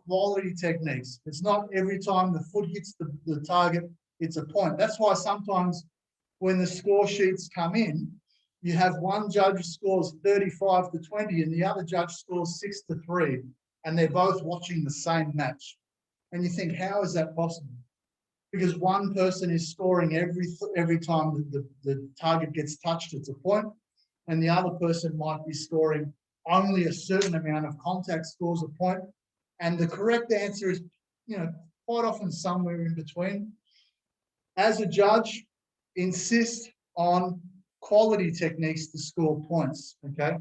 quality techniques. It's not every time the foot hits the target, it's a point. That's why sometimes when the score sheets come in, you have one judge scores 35-20 and the other judge scores 6-3, and they're both watching the same match. And you think, how is that possible? Because one person is scoring every time the target gets touched, it's a point, and the other person might be scoring only a certain amount of contact scores a point. And the correct answer is, quite often somewhere in between. As a judge, insist on quality techniques to score points, okay?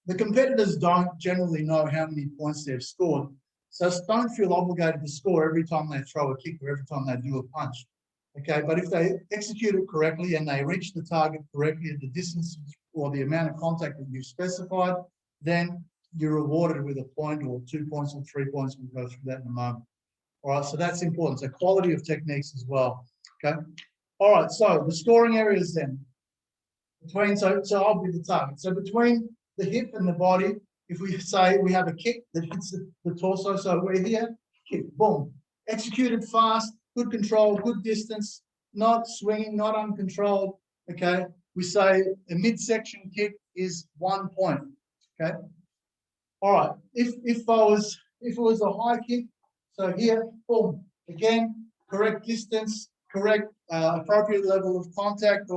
The competitors don't generally know how many points they've scored, so don't feel obligated to score every time they throw a kick or every time they do a punch, okay? But if they execute it correctly and they reach the target correctly at the distance or the amount of contact that you've specified, then you're rewarded with a point or 2 points or 3 points. We'll go through that in a moment. All right, so that's important. So quality of techniques as well, okay? All right, so the scoring areas then. So I'll be the target. So between the hip and the body, if we say we have a kick that hits the torso, so we're here, kick, boom. Executed fast, good control, good distance, not swinging, not uncontrolled, okay? We say a midsection kick is 1 point, okay? All right, if it was a high kick, so here, boom, again, correct distance, correct appropriate level of contact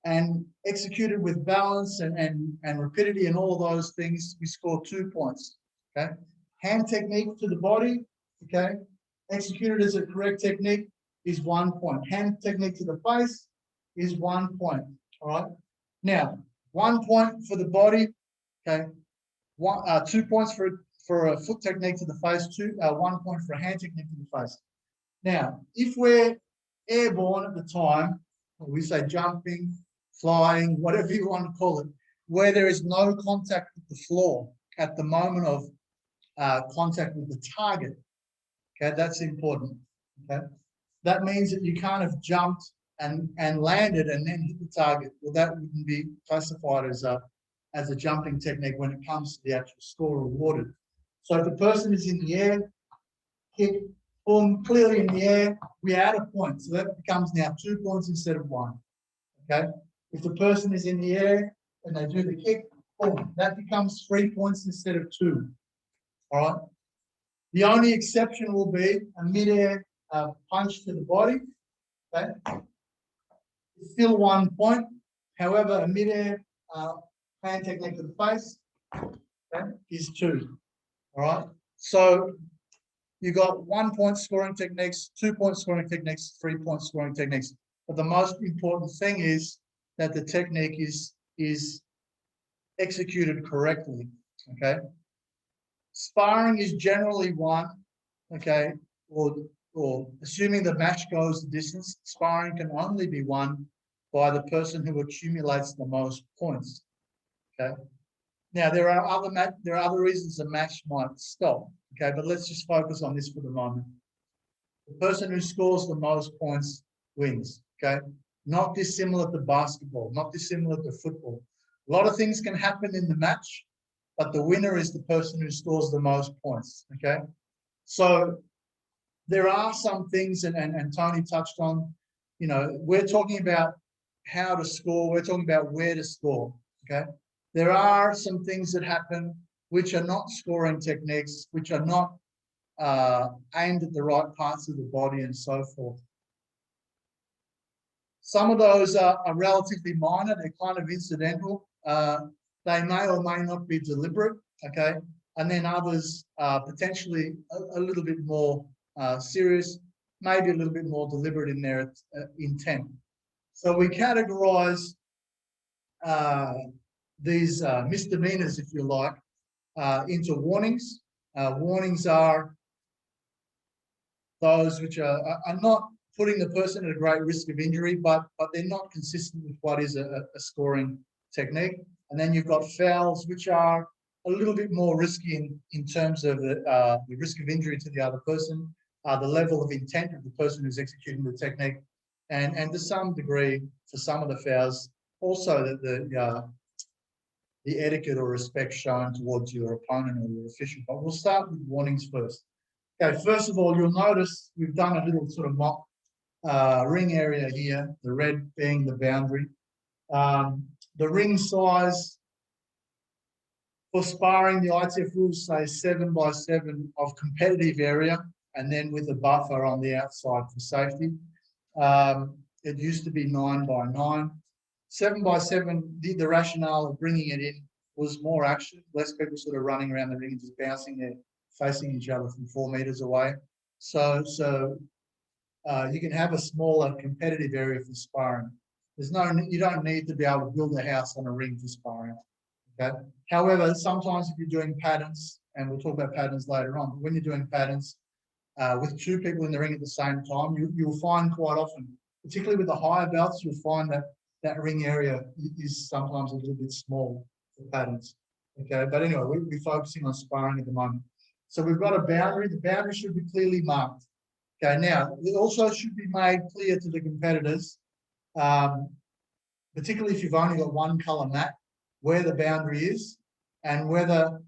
and executed with balance and rapidity and all of those things, we score 2 points, okay? Hand technique to the body, okay? Executed as a correct technique is 1 point. Hand technique to the face is 1 point, all right? Now, 1 point for the body, okay? 2 points for a foot technique to the face, 1 point for a hand technique to the face. Now, if we're airborne at the time, we say jumping, flying, whatever you want to call it, where there is no contact with the floor at the moment of contact with the target, okay, that's important, okay? That means that you kind of jumped and landed and then hit the target. Well, that wouldn't be classified as a jumping technique when it comes to the actual score awarded. So if the person is in the air, kick, boom, clearly in the air, we add a point. So that becomes now 2 points instead of 1, okay? If the person is in the air and they do the kick, boom, that becomes 3 points instead of 2, all right? The only exception will be a mid-air punch to the body, okay? It's still 1 point. However, a mid-air hand technique to the face, okay, is 2, all right? So you got 1 point scoring techniques, 2 point scoring techniques, 3 point scoring techniques. But the most important thing is that the technique is executed correctly, okay? Sparring is generally won, okay, or assuming the match goes the distance, sparring can only be won by the person who accumulates the most points, okay? Now, there are other reasons a match might stop, okay, but let's just focus on this for the moment. The person who scores the most points wins, okay? Not dissimilar to basketball, not dissimilar to football. A lot of things can happen in the match, but the winner is the person who scores the most points, okay? So there are some things, and Tony touched on, we're talking about how to score, we're talking about where to score, okay? There are some things that happen which are not scoring techniques, which are not aimed at the right parts of the body and so forth. Some of those are relatively minor, they're kind of incidental. They may or may not be deliberate, okay? And then others are potentially a little bit more serious, maybe a little bit more deliberate in their intent. So we categorize these misdemeanors, if you like, into warnings. Warnings are those which are not putting the person at a great risk of injury, but they're not consistent with what is a scoring technique. And then you've got fouls, which are a little bit more risky in terms of the risk of injury to the other person, the level of intent of the person who's executing the technique, and to some degree, for some of the fouls, also the etiquette or respect shown towards your opponent or your official. But we'll start with warnings first. Okay, first of all, you'll notice we've done a little sort of mock ring area here, the red being the boundary. The ring size for sparring, the ITF rules say 7 by 7 of competitive area, and then with a buffer on the outside for safety. It used to be 9 by 9. 7 by 7, the rationale of bringing it in was more action, less people sort of running around the ring and just bouncing there, facing each other from 4 meters away. So you can have a smaller competitive area for sparring. You don't need to be able to build a house on a ring for sparring. Okay. However, sometimes if you're doing patterns, and we'll talk about patterns later on, but when you're doing patterns with 2 people in the ring at the same time, you'll find quite often, particularly with the higher belts, you'll find that that ring area is sometimes a little bit small for patterns. Okay, but anyway, we're focusing on sparring at the moment. So we've got a boundary. The boundary should be clearly marked. Okay, now it also should be made clear to the competitors, particularly if you've only got one color mat, where the boundary is and whether,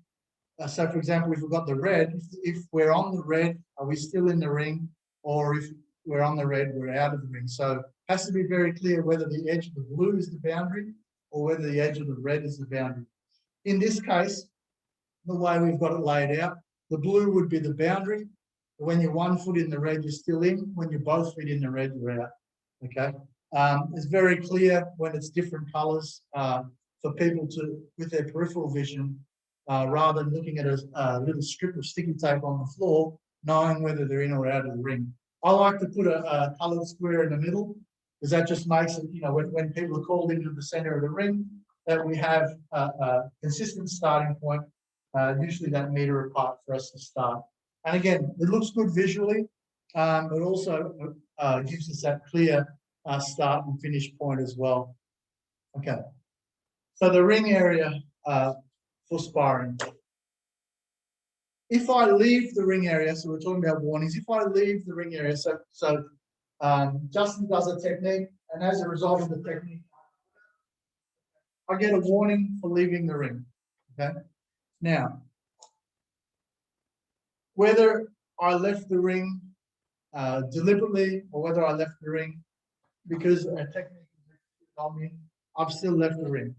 so for example, if we've got the red, if we're on the red, are we still in the ring? Or if we're on the red, we're out of the ring. So it has to be very clear whether the edge of the blue is the boundary or whether the edge of the red is the boundary. In this case, the way we've got it laid out, the blue would be the boundary. When you're 1 foot in the red, you're still in. When you're both feet in the red, you're out. Okay. It's very clear when it's different colors for people to, with their peripheral vision, rather than looking at a little strip of sticky tape on the floor, knowing whether they're in or out of the ring. I like to put a coloured square in the middle, because that just makes it, when people are called into the centre of the ring, that we have a consistent starting point, usually that metre apart for us to start. And again, it looks good visually, but also gives us that clear start and finish point as well. Okay. So the ring area for sparring. If I leave the ring area, so we're talking about warnings, if I leave the ring area, so Justin does a technique, and as a result of the technique, I get a warning for leaving the ring. Okay. Now, whether I left the ring deliberately or whether I left the ring because a technique is on me, I've still left the ring.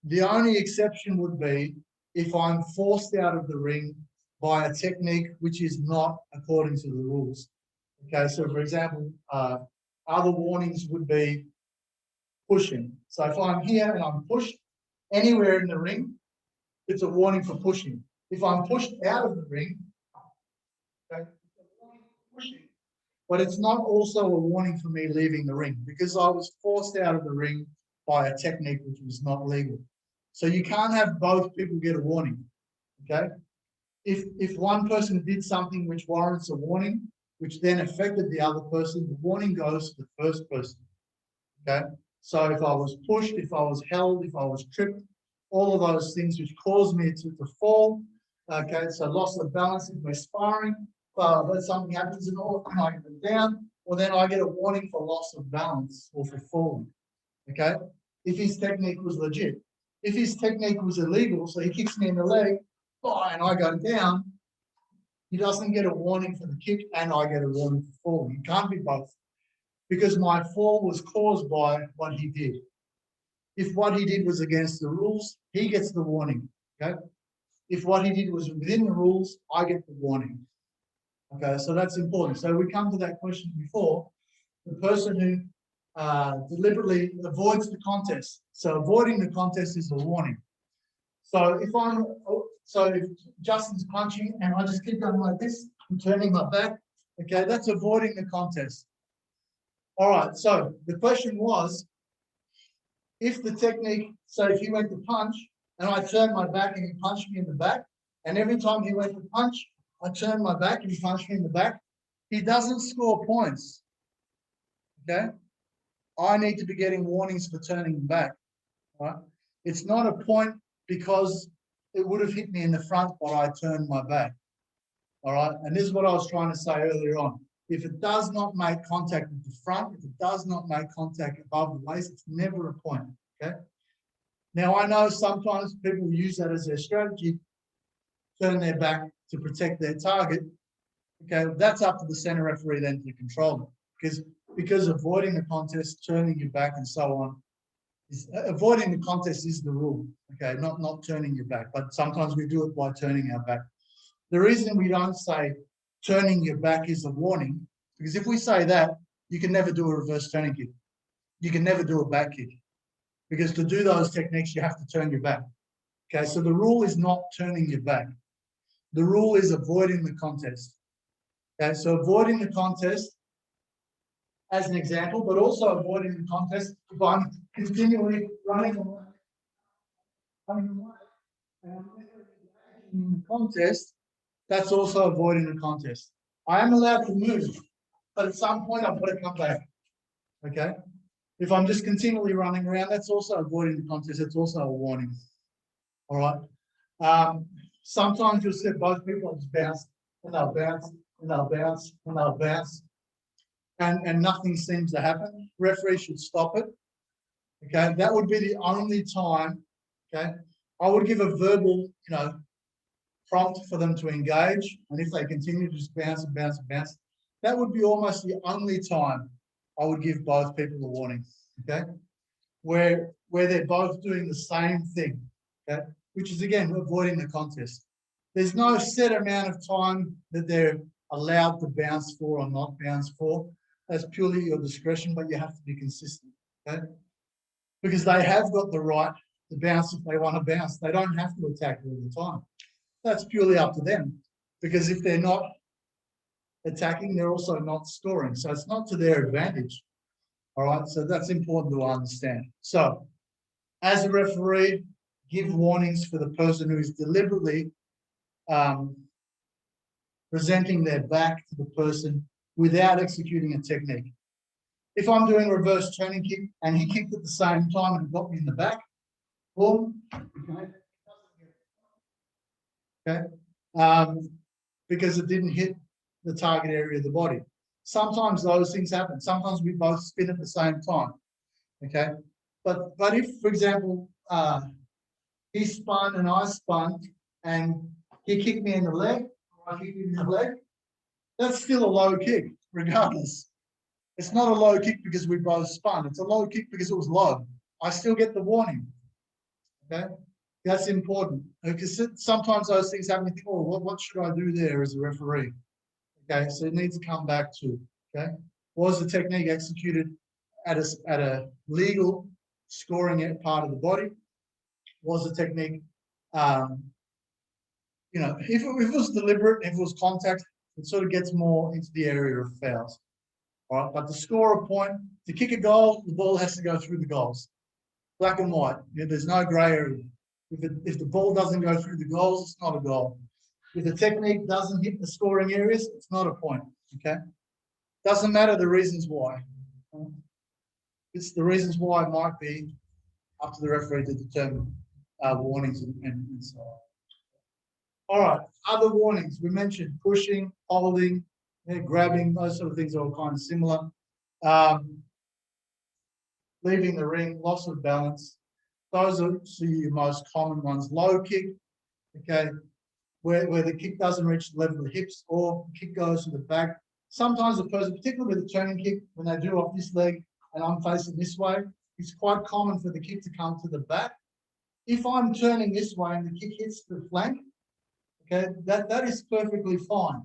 The only exception would be if I'm forced out of the ring by a technique which is not according to the rules. Okay, so for example, other warnings would be pushing. So if I'm here and I'm pushed anywhere in the ring, it's a warning for pushing. If I'm pushed out of the ring, okay, it's a warning for pushing, but it's not also a warning for me leaving the ring because I was forced out of the ring by a technique which was not legal. So you can't have both people get a warning, okay? If one person did something which warrants a warning, which then affected the other person, the warning goes to the first person, okay? So if I was pushed, if I was held, if I was tripped, all of those things which caused me to fall, okay? So loss of balance if we're sparring, but something happens and I get down, well then I get a warning for loss of balance or for falling, okay? If his technique was legit. If his technique was illegal, so he kicks me in the leg, and I go down, he doesn't get a warning for the kick and I get a warning for falling. It can't be both because my fall was caused by what he did. If what he did was against the rules, he gets the warning, okay? If what he did was within the rules, I get the warning, okay? So that's important. So we come to that question before, the person who deliberately avoids the contest. So avoiding the contest is a warning. So if Justin's punching and I just keep going like this, I'm turning my back, okay, that's avoiding the contest. All right, so the question was, if the technique, so if he went to punch and I turned my back and he punched me in the back, and every time he went to punch, I turned my back and he punched me in the back, he doesn't score points, okay? I need to be getting warnings for turning back, right? It's not a point because it would have hit me in the front, but I turned my back, all right? And this is what I was trying to say earlier on. If it does not make contact with the front, if it does not make contact above the waist, it's never a point, okay? Now, I know sometimes people use that as their strategy, turn their back to protect their target. Okay, that's up to the center referee then to control it, because avoiding the contest, turning your back, and so on, avoiding the contest is the rule. Okay, not turning your back, but sometimes we do it by turning our back. The reason we don't say turning your back is a warning, because if we say that, you can never do a reverse turning kick. You can never do a back kick, because to do those techniques, you have to turn your back. Okay, so the rule is not turning your back. The rule is avoiding the contest. Okay, so avoiding the contest as an example, but also avoiding the contest if I'm continually running away, and I'm in the contest, that's also avoiding the contest. I am allowed to move, but at some point I've got to come back. Okay? If I'm just continually running around, that's also avoiding the contest. It's also a warning. All right. Sometimes you'll see both people just bounce, and they'll bounce, and they'll bounce, and they'll bounce, and nothing seems to happen. Referee should stop it. Okay, that would be the only time. Okay, I would give a verbal, prompt for them to engage, and if they continue to just bounce and bounce and bounce, that would be almost the only time I would give both people a warning. Okay, where they're both doing the same thing. Okay, which is again avoiding the contest. There's no set amount of time that they're allowed to bounce for or not bounce for. That's purely your discretion, but you have to be consistent. Okay, because they have got the right to bounce if they want to bounce. They don't have to attack all the time. That's purely up to them, because if they're not attacking, they're also not scoring. So it's not to their advantage. All right, so that's important to understand. So as a referee, give warnings for the person who is deliberately presenting their back to the person without executing a technique. If I'm doing a reverse turning kick and he kicked at the same time and got me in the back, boom, okay, because it didn't hit the target area of the body. Sometimes those things happen. Sometimes we both spin at the same time, okay? But if, for example, he spun and I spun and he kicked me in the leg, or I kicked him in the leg, that's still a low kick, regardless. It's not a low kick because we both spun. It's a low kick because it was low. I still get the warning, okay? That's important, because sometimes those things happen. You think, oh, what should I do there as a referee? Okay, so it needs to come back to, okay, was the technique executed at a legal scoring part of the body? Was the technique, if it was deliberate, if it was contact, it sort of gets more into the area of fouls. All right, but to score a point, to kick a goal, the ball has to go through the goals. Black and white. There's no grey area. If the ball doesn't go through the goals, it's not a goal. If the technique doesn't hit the scoring areas, it's not a point. Okay, doesn't matter the reasons why. It's the reasons why might be up to the referee to determine warnings and so on. All right, other warnings we mentioned: pushing, holding, grabbing. Those sort of things are all kind of similar. Leaving the ring, loss of balance. Those are your most common ones. Low kick, okay, where the kick doesn't reach the level of the hips, or the kick goes to the back. Sometimes the person, particularly with a turning kick, when they do off this leg and I'm facing this way, it's quite common for the kick to come to the back. If I'm turning this way and the kick hits the flank, okay, that is perfectly fine.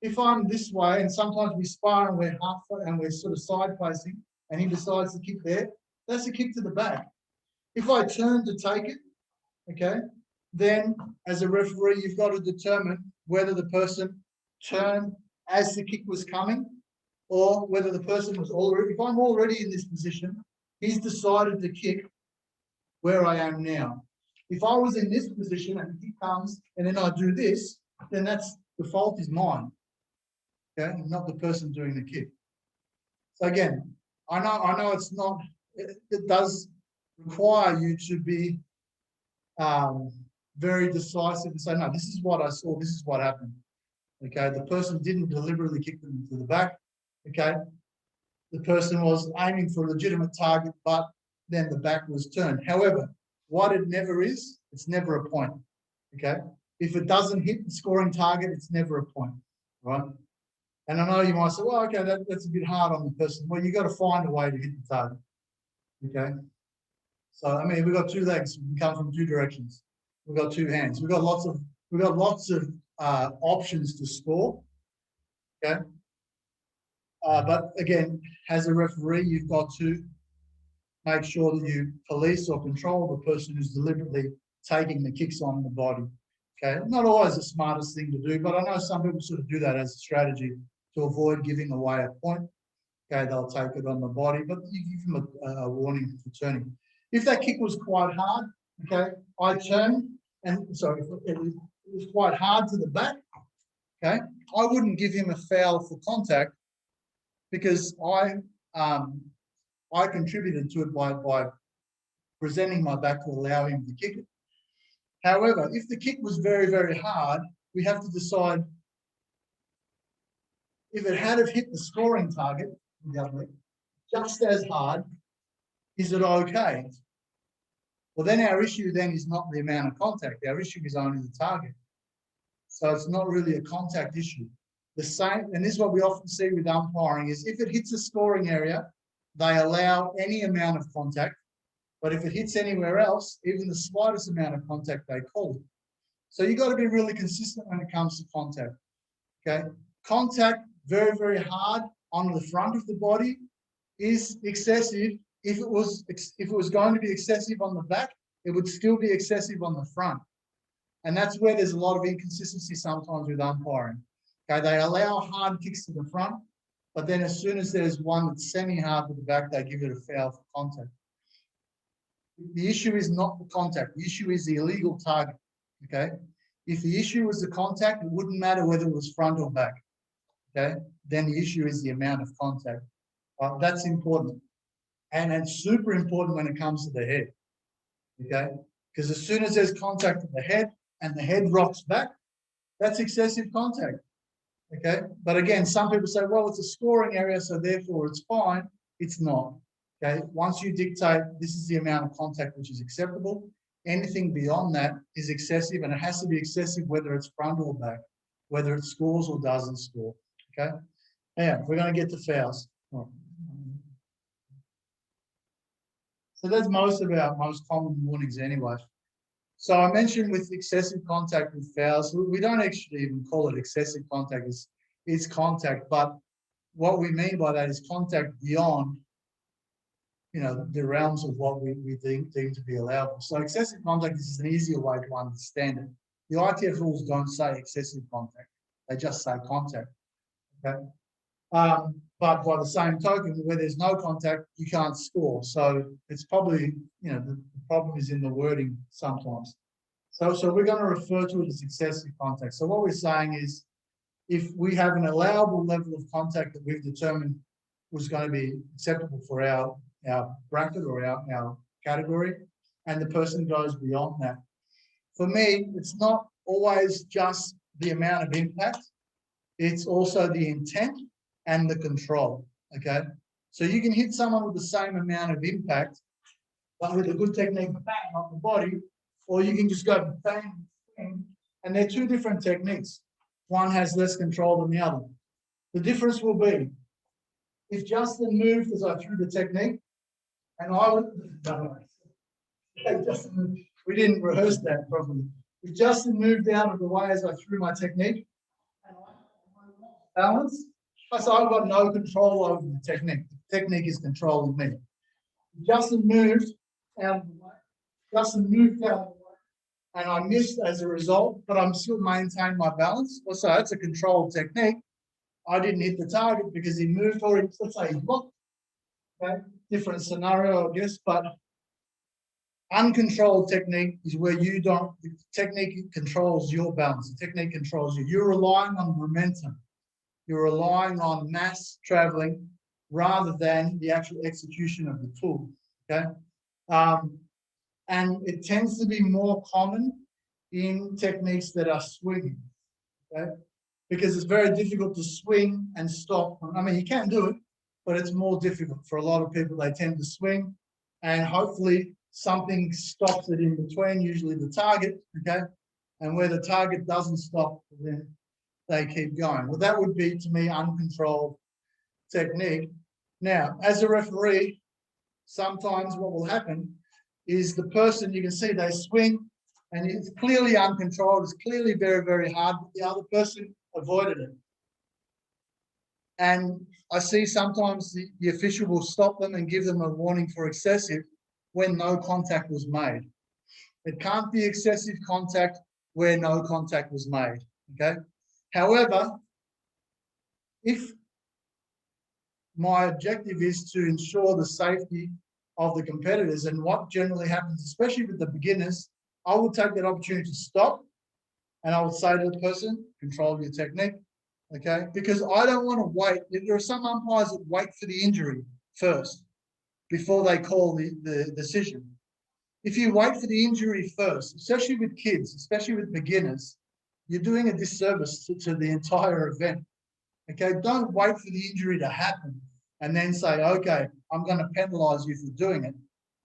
If I'm this way, and sometimes we spar and we're half and we're sort of side facing, and he decides to kick there, that's a kick to the back. If I turn to take it, okay, then as a referee, you've got to determine whether the person turned as the kick was coming, or whether the person was already, if I'm already in this position, he's decided to kick where I am now. If I was in this position and he comes and then I do this, then the fault is mine, okay, not the person doing the kick. So again, I know it's not, it does require you to be very decisive and say, no, this is what I saw, this is what happened. Okay, the person didn't deliberately kick them to the back. Okay, the person was aiming for a legitimate target, but then the back was turned. However, What it never is, it's never a point. Okay. If it doesn't hit the scoring target, it's never a point, right? And I know you might say, well, okay, that's a bit hard on the person. Well, you got to find a way to hit the target. Okay. So I mean, we've got two legs. We come from two directions. We've got two hands. We've got lots of options to score. Okay. But again, as a referee, you've got to make sure that you police or control the person who's deliberately taking the kicks on the body. Okay, not always the smartest thing to do, but I know some people sort of do that as a strategy to avoid giving away a point. Okay, they'll take it on the body, but you give them a warning for turning. If that kick was quite hard, okay, I turn, and sorry, it was quite hard to the back, okay, I wouldn't give him a foul for contact because I contributed to it by presenting my back to allow him to kick it. However, if the kick was very, very hard, we have to decide if it had have hit the scoring target, just as hard, is it okay? Well, then our issue then is not the amount of contact. Our issue is only the target. So it's not really a contact issue. The same, and this is what we often see with umpiring, is if it hits a scoring area, they allow any amount of contact. But if it hits anywhere else, even the slightest amount of contact, they call it. So you've got to be really consistent when it comes to contact. Okay, contact very, very hard on the front of the body is excessive. If it was going to be excessive on the back, it would still be excessive on the front. And that's where there's a lot of inconsistency sometimes with umpiring. Okay, they allow hard kicks to the front, but then as soon as there's one that's semi-hard to the back, they give it a foul for contact. The issue is not the contact. The issue is the illegal target, okay? If the issue was the contact, it wouldn't matter whether it was front or back, okay? Then the issue is the amount of contact. That's important. And it's super important when it comes to the head, okay? Because as soon as there's contact at the head and the head rocks back, that's excessive contact, okay? But again, some people say, well, it's a scoring area, so therefore it's fine. It's not. Okay, once you dictate this is the amount of contact which is acceptable, anything beyond that is excessive, and it has to be excessive whether it's front or back, whether it scores or doesn't score. Okay, yeah, we're going to get to fouls. So that's most of our most common warnings anyway. So I mentioned with excessive contact with fouls, we don't actually even call it excessive contact, it's contact, but what we mean by that is contact beyond the realms of what we deem to be allowable. So excessive contact is an easier way to understand it. The ITF rules don't say excessive contact. They just say contact, okay? But by the same token, where there's no contact, you can't score. So it's probably, the problem is in the wording sometimes. So we're going to refer to it as excessive contact. So what we're saying is, if we have an allowable level of contact that we've determined was going to be acceptable for our bracket or our category, and the person goes beyond that. For me, it's not always just the amount of impact, it's also the intent and the control, okay? So you can hit someone with the same amount of impact, but with a good technique, bang, on the body, or you can just go bang, bang, and they're two different techniques. One has less control than the other. The difference will be, if Justin moved as I threw the technique, and I would, we didn't rehearse that properly. If Justin moved out of the way as I threw my technique, and I balance, so I've got no control over the technique. The technique is controlling me. If Justin moved out of the way, and I missed as a result, but I'm still maintaining my balance. Well, so that's a controlled technique. I didn't hit the target because he moved, or let's say he blocked. Okay, different scenario, I guess, but uncontrolled technique is where the technique controls your balance, the technique controls you. You're relying on momentum. You're relying on mass traveling rather than the actual execution of the tool, okay? And it tends to be more common in techniques that are swinging, okay? Because it's very difficult to swing and stop. I mean, you can do it, but it's more difficult for a lot of people. They tend to swing and hopefully something stops it in between, usually the target, okay? And where the target doesn't stop, then they keep going. Well, that would be, to me, uncontrolled technique. Now, as a referee, sometimes what will happen is the person, you can see they swing, and it's clearly uncontrolled, it's clearly very, very hard, but the other person avoided it. And I see sometimes the official will stop them and give them a warning for excessive when no contact was made. It can't be excessive contact where no contact was made, okay? However, if my objective is to ensure the safety of the competitors, and what generally happens, especially with the beginners, I will take that opportunity to stop, and I would say to the person, control your technique, okay? Because I don't want to wait. There are some umpires that wait for the injury first before they call the decision. If you wait for the injury first, especially with kids, especially with beginners, you're doing a disservice to the entire event, okay? Don't wait for the injury to happen and then say, okay, I'm going to penalize you for doing it,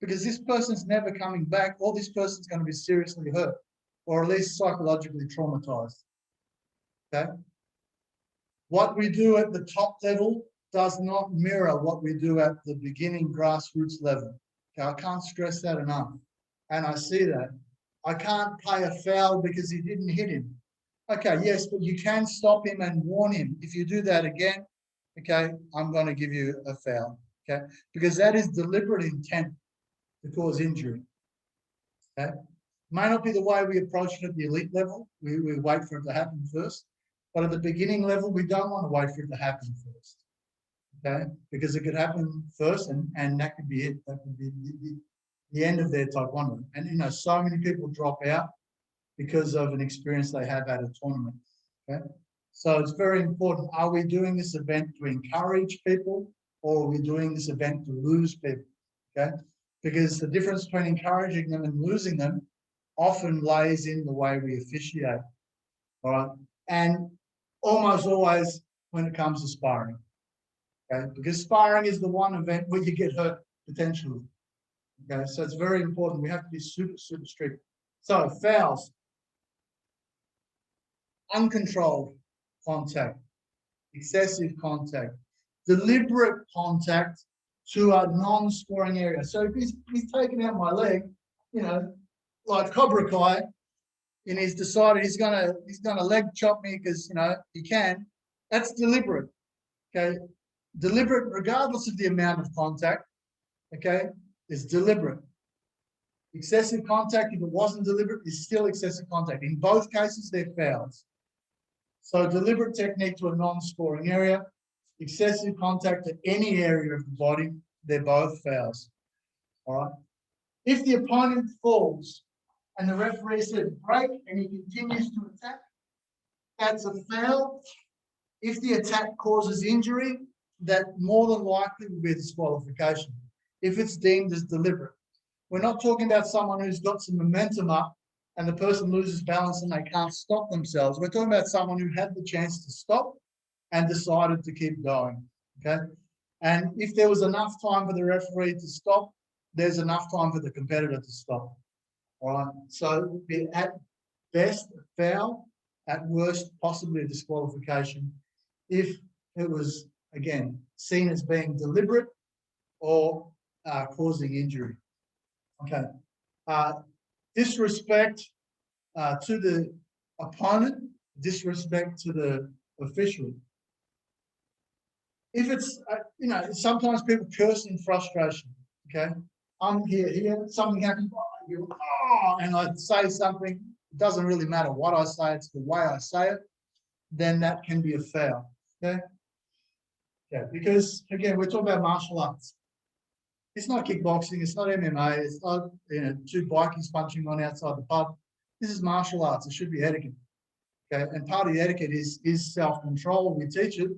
because this person's never coming back, or this person's going to be seriously hurt, or at least psychologically traumatized, okay? What we do at the top level does not mirror what we do at the beginning grassroots level. Okay, I can't stress that enough. And I see that. I can't play a foul because he didn't hit him. Okay, yes, but you can stop him and warn him. If you do that again, okay, I'm going to give you a foul, okay? Because that is deliberate intent to cause injury, okay? May not be the way we approach it at the elite level. We wait for it to happen first. But at the beginning level, we don't want to wait for it to happen first, okay? Because it could happen first, and that could be it. That could be the end of their Taekwondo. And, you know, so many people drop out because of an experience they have at a tournament, okay? So it's very important. Are we doing this event to encourage people, or are we doing this event to lose people, okay? Because the difference between encouraging them and losing them often lays in the way we officiate, all right? And almost always when it comes to sparring, okay? Because sparring is the one event where you get hurt potentially, okay? So it's very important. We have to be super, super strict. So fouls, uncontrolled contact, excessive contact, deliberate contact to a non-scoring area. So if he's taken out my leg, you know, like Cobra Kai, and he's decided he's gonna leg chop me because, you know, he can, that's deliberate, okay? Deliberate, regardless of the amount of contact, okay, is deliberate. Excessive contact, if it wasn't deliberate, is still excessive contact. In both cases, they're fouls. So deliberate technique to a non-scoring area, excessive contact to any area of the body, they're both fouls, all right? If the opponent falls and the referee says break and he continues to attack, that's a foul. If the attack causes injury, that more than likely will be a disqualification if it's deemed as deliberate. We're not talking about someone who's got some momentum up and the person loses balance and they can't stop themselves. We're talking about someone who had the chance to stop and decided to keep going, okay? And if there was enough time for the referee to stop, there's enough time for the competitor to stop, all right? So it would be at best a foul, at worst possibly a disqualification if it was, again, seen as being deliberate or causing injury, okay? Disrespect to the opponent, disrespect to the official. If it's, you know, sometimes people curse in frustration, okay? I'm here, something happens, and I say something, it doesn't really matter what I say, it's the way I say it, then that can be a foul, okay? Yeah, because, again, we're talking about martial arts. It's not kickboxing, it's not MMA, it's not, you know, two bikies punching on outside the pub. This is martial arts, it should be etiquette, okay? And part of the etiquette is self-control. We teach it,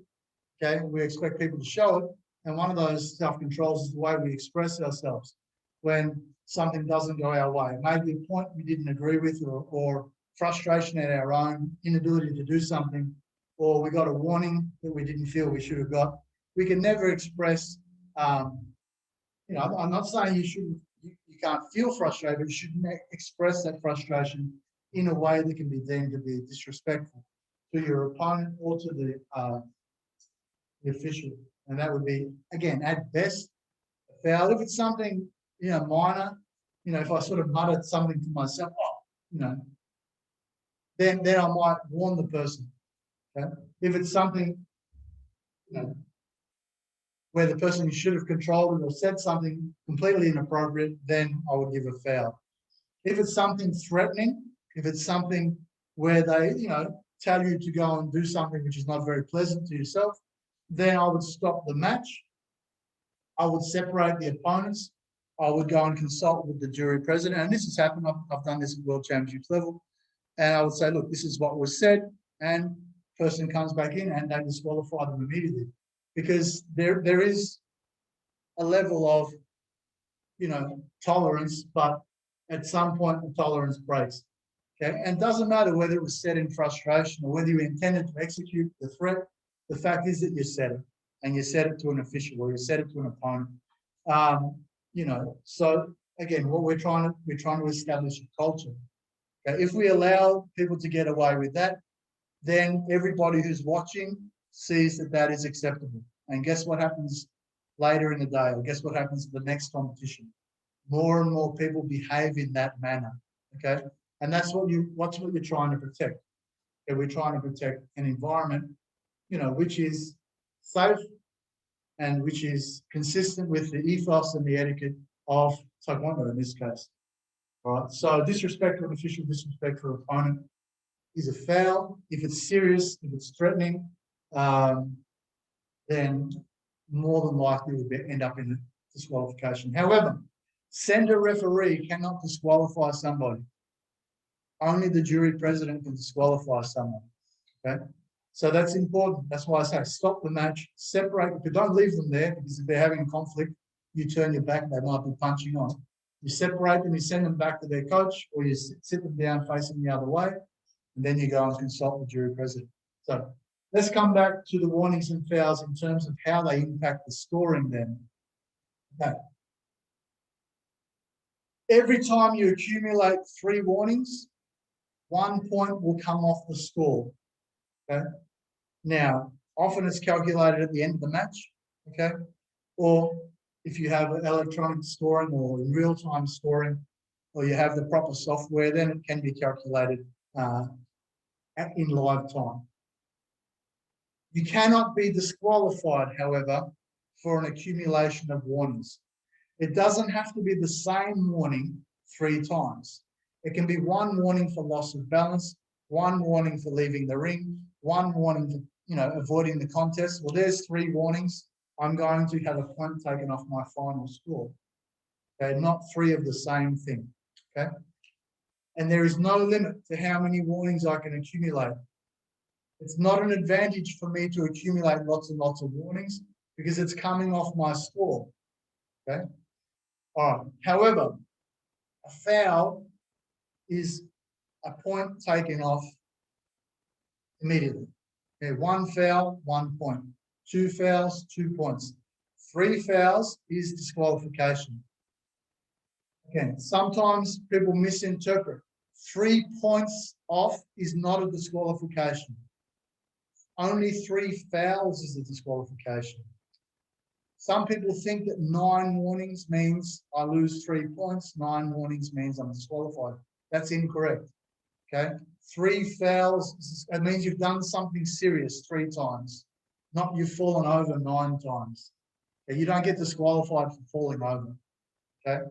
okay? We expect people to show it. And one of those self-controls is the way we express ourselves when something doesn't go our way. Maybe a point we didn't agree with, or frustration at our own inability to do something, or we got a warning that we didn't feel we should have got. We can never express, you know, I'm not saying you shouldn't you can't feel frustrated, but you shouldn't express that frustration in a way that can be deemed to be disrespectful to your opponent or to the official. And that would be, again, at best, a foul. If it's something, minor, if I sort of muttered something to myself, then I might warn the person. Okay? If it's something, where the person should have controlled it or said something completely inappropriate, then I would give a foul. If it's something threatening, if it's something where they, tell you to go and do something which is not very pleasant to yourself, then I would stop the match. I would separate the opponents. I would go and consult with the jury president. And this has happened. I've done this at World Championships level. And I would say, look, this is what was said. And person comes back in and they disqualify them immediately. Because there is a level of, tolerance, but at some point the tolerance breaks. Okay, and it doesn't matter whether it was said in frustration or whether you intended to execute the threat. The fact is that you said it, and you said it to an official or you said it to an opponent. So again, what we're trying to establish a culture. Okay, if we allow people to get away with that, then everybody who's watching sees that that is acceptable. And guess what happens later in the day? Or guess what happens at the next competition? More and more people behave in that manner. Okay, and that's what you're trying to protect. Okay? We're trying to protect an environment, which is safe and which is consistent with the ethos and the etiquette of Taekwondo in this case. All right. So disrespect to an official, disrespect for an opponent is a foul. If it's serious, if it's threatening, then more than likely will end up in a disqualification. However, center referee cannot disqualify somebody. Only the jury president can disqualify someone. Okay, so that's important. That's why I say stop the match, separate, but don't leave them there, because if they're having conflict, you turn your back, they might be punching on. You separate them, you send them back to their coach, or you sit them down facing the other way, and then you go and consult the jury president. So let's come back to the warnings and fouls in terms of how they impact the scoring then. Okay. Every time you accumulate 3 warnings, 1 point will come off the score. Okay. Now, often it's calculated at the end of the match. Okay. Or if you have electronic scoring or in real-time scoring, or you have the proper software, then it can be calculated in live time. You cannot be disqualified, however, for an accumulation of warnings. It doesn't have to be the same warning 3 times. It can be 1 warning for loss of balance, 1 warning for leaving the ring, 1 warning for avoiding the contest. Well, there's 3 warnings. I'm going to have a point taken off my final score. Okay, not 3 of the same thing. Okay, and there is no limit to how many warnings I can accumulate. It's not an advantage for me to accumulate lots and lots of warnings because it's coming off my score. Okay. All right. However, a foul is a point taken off immediately. Okay. 1 foul, 1 point. 2 fouls, 2 points. 3 fouls is disqualification. Again, sometimes people misinterpret. 3 points off is not a disqualification. Only 3 fouls is a disqualification. Some people think that 9 warnings means I lose 3 points. 9 warnings means I'm disqualified. That's incorrect. Okay, 3 fouls, it means you've done something serious 3 times, not you've fallen over 9 times. Okay? You don't get disqualified for falling over. Okay,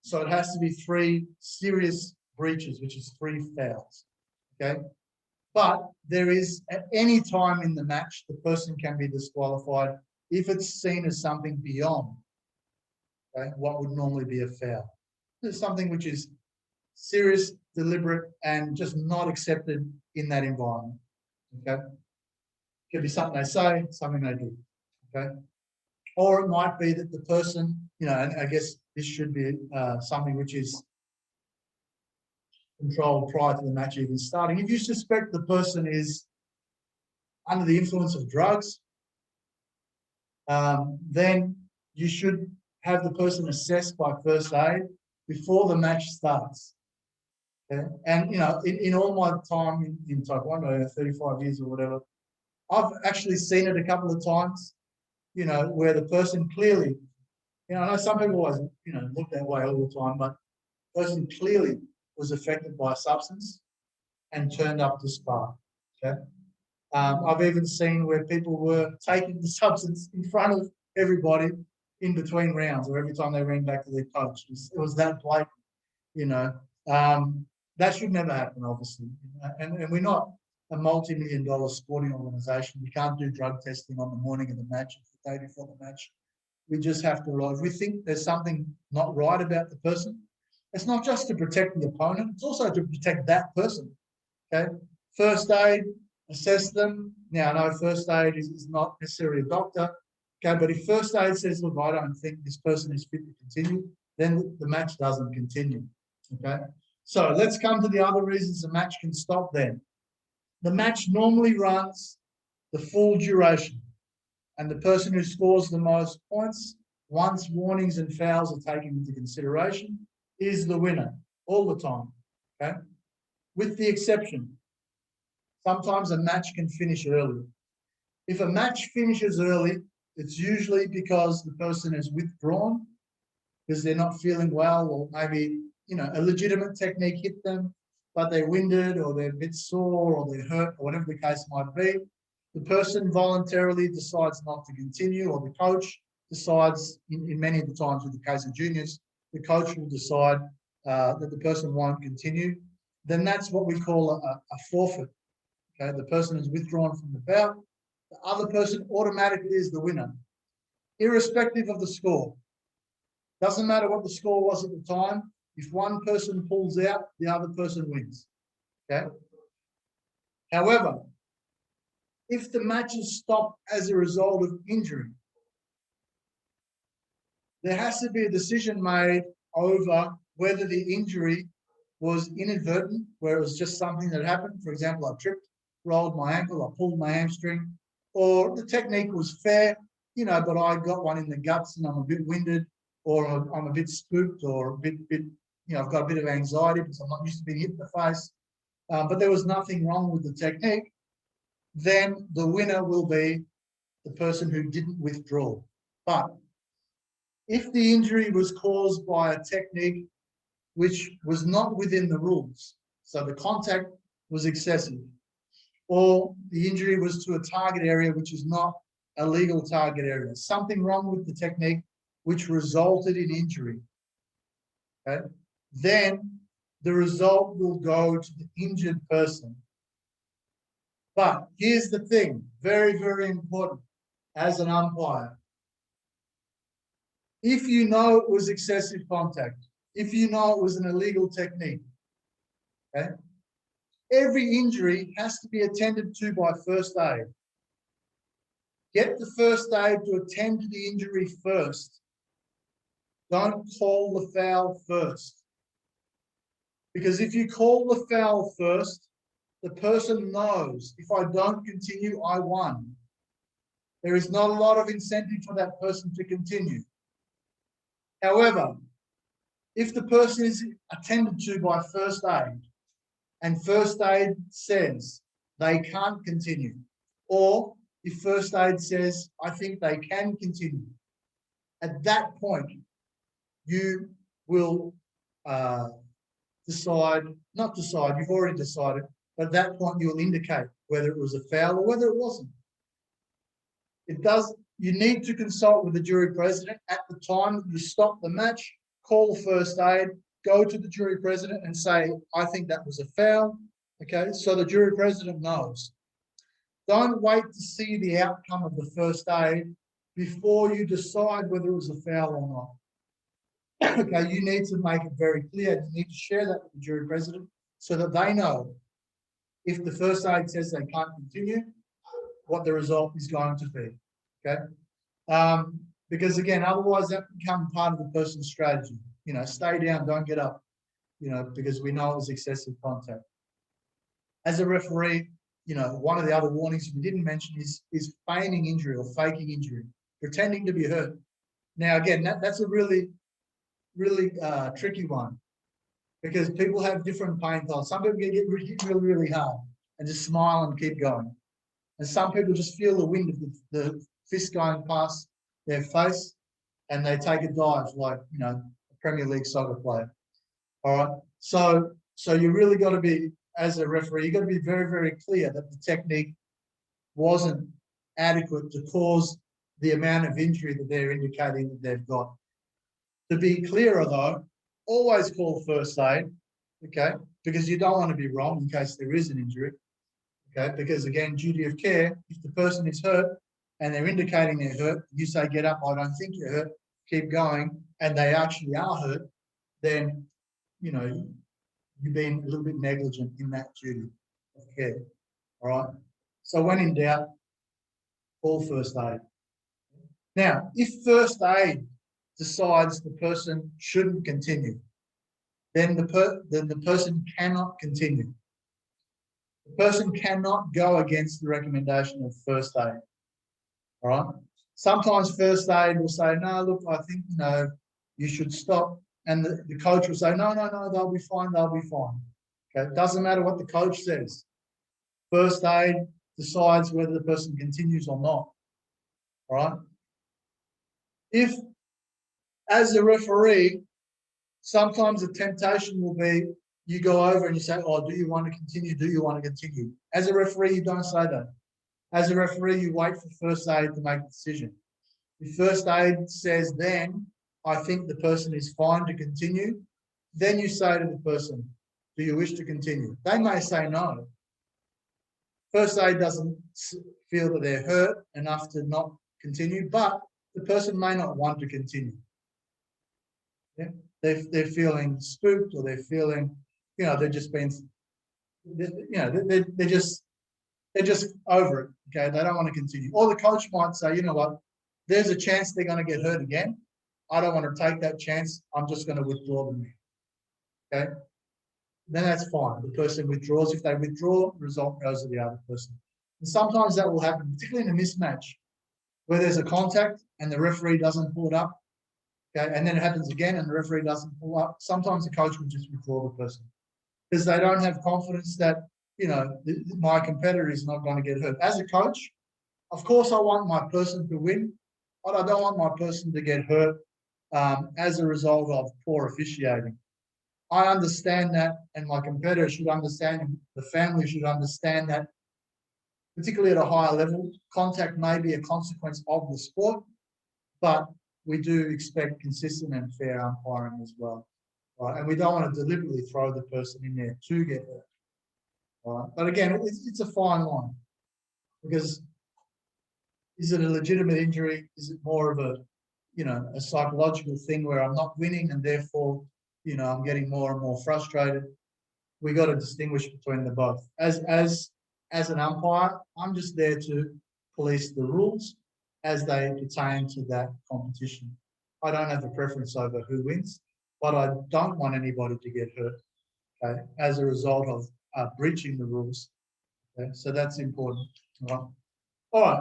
so it has to be 3 serious breaches, which is 3 fouls. Okay, but there is at any time in the match the person can be disqualified if it's seen as something beyond what would normally be a foul. There's something which is serious, deliberate, and just not accepted in that environment. Okay, it could be something they say, something they do. Okay, or it might be that the person, and I guess this should be something which is controlled prior to the match even starting. If you suspect the person is under the influence of drugs, then you should have the person assessed by first aid before the match starts. Okay? And, you know, in all my time in Taekwondo, 35 years or whatever, I've actually seen it a couple of times, you know, where the person clearly, you know, I know some people always, you know, look that way all the time, but the person clearly was affected by a substance and turned up to spar. Okay. I've even seen where people were taking the substance in front of everybody in between rounds, or every time they ran back to their coach. It was that blatant, you know. That should never happen, obviously. And we're not a multi-million-dollar sporting organisation. We can't do drug testing on the morning of the match, the day before the match. We just have to realize, we think there's something not right about the person. It's not just to protect the opponent, it's also to protect that person. Okay. First aid, assess them. Now, I know first aid is not necessarily a doctor. Okay, but if first aid says, look, I don't think this person is fit to continue, then the match doesn't continue. Okay. So let's come to the other reasons the match can stop then. The match normally runs the full duration, and the person who scores the most points, once warnings and fouls are taken into consideration, is the winner all the time. Okay. With the exception, sometimes a match can finish early. If a match finishes early, it's usually because the person has withdrawn because they're not feeling well, or maybe, you know, a legitimate technique hit them, but they're winded or they're a bit sore or they're hurt or whatever the case might be. The person voluntarily decides not to continue, or the coach decides, in many of the times with the case of juniors, the coach will decide that the person won't continue. Then that's what we call a forfeit. Okay, the person is withdrawn from the bout. The other person automatically is the winner, irrespective of the score. Doesn't matter what the score was at the time. If one person pulls out, the other person wins. Okay. However, if the match is stopped as a result of injury, there has to be a decision made over whether the injury was inadvertent, where it was just something that happened. For example, I tripped, rolled my ankle, I pulled my hamstring, or the technique was fair, you know, but I got one in the guts and I'm a bit winded, or I'm a bit spooked, or a bit, you know, I've got a bit of anxiety because I'm not used to being hit in the face, but there was nothing wrong with the technique. Then the winner will be the person who didn't withdraw. But if the injury was caused by a technique which was not within the rules, so the contact was excessive, or the injury was to a target area which is not a legal target area, something wrong with the technique which resulted in injury, okay, then the result will go to the injured person. But here's the thing, very, very important as an umpire. If you know it was excessive contact, if you know it was an illegal technique, okay, every injury has to be attended to by first aid. Get the first aid to attend to the injury first. Don't call the foul first. Because if you call the foul first, the person knows, if I don't continue, I won. There is not a lot of incentive for that person to continue. However, if the person is attended to by first aid and first aid says they can't continue, or if first aid says, I think they can continue, at that point, you will decide, not decide, you've already decided, but at that point you'll indicate whether it was a foul or whether it wasn't. You need to consult with the jury president at the time that you stop the match, call first aid, go to the jury president and say, I think that was a foul, okay? So the jury president knows. Don't wait to see the outcome of the first aid before you decide whether it was a foul or not. Okay, you need to make it very clear. You need to share that with the jury president so that they know if the first aid says they can't continue, what the result is going to be, okay? Because again, otherwise that becomes part of the person's strategy. You know, stay down, don't get up, you know, because we know it was excessive contact. As a referee, you know, one of the other warnings we didn't mention is feigning injury or faking injury, pretending to be hurt. Now, again, that's a really tricky one, because people have different pain tolerance. Some people get hit really, really hard and just smile and keep going. And some people just feel the wind of the fist going past their face and they take a dive like, you know, a Premier League soccer player. All right. So you really got to be, as a referee, you got to be very, very clear that the technique wasn't adequate to cause the amount of injury that they're indicating that they've got. To be clearer though, always call first aid, okay? Because you don't want to be wrong in case there is an injury, okay? Because again, duty of care, if the person is hurt and they're indicating they're hurt, you say, get up, I don't think you're hurt, keep going, and they actually are hurt, then, you know, you've been a little bit negligent in that duty of care, all right? So when in doubt, call first aid. Now, if first aid decides the person shouldn't continue, then the person cannot continue. The person cannot go against the recommendation of first aid. All right. Sometimes first aid will say, no, look, I think, you know, you should stop. And the coach will say, no, they'll be fine, they'll be fine. Okay. It doesn't matter what the coach says. First aid decides whether the person continues or not. All right. If, as a referee, sometimes the temptation will be you go over and you say, oh, do you want to continue? Do you want to continue? As a referee, you don't say that. As a referee, you wait for first aid to make a decision. If first aid says then, I think the person is fine to continue, then you say to the person, do you wish to continue? They may say no. First aid doesn't feel that they're hurt enough to not continue, but the person may not want to continue. Yeah? They're feeling spooked, or they're feeling, you know, they're just being, you know, they're just over it. Okay, they don't want to continue. Or the coach might say, you know what, there's a chance they're going to get hurt again. I don't want to take that chance. I'm just going to withdraw them. Okay, then that's fine. The person withdraws. If they withdraw, the result goes to the other person. And sometimes that will happen, particularly in a mismatch where there's a contact and the referee doesn't pull it up. Okay, and then it happens again and the referee doesn't pull up. Sometimes the coach will just withdraw the person because they don't have confidence that, you know, my competitor is not going to get hurt. As a coach, of course, I want my person to win, but I don't want my person to get hurt as a result of poor officiating. I understand that, and my competitor should understand, and the family should understand that, particularly at a higher level, contact may be a consequence of the sport, but we do expect consistent and fair umpiring as well. Right? And we don't want to deliberately throw the person in there to get hurt. Right? But again, it's a fine line, because is it a legitimate injury? Is it more of a, you know, a psychological thing where I'm not winning and therefore, you know, I'm getting more and more frustrated? We got to distinguish between the both. As an umpire, I'm just there to police the rules as they pertain to that competition. I don't have a preference over who wins, but I don't want anybody to get hurt, okay, as a result of breaching the rules. Okay? So that's important. All right.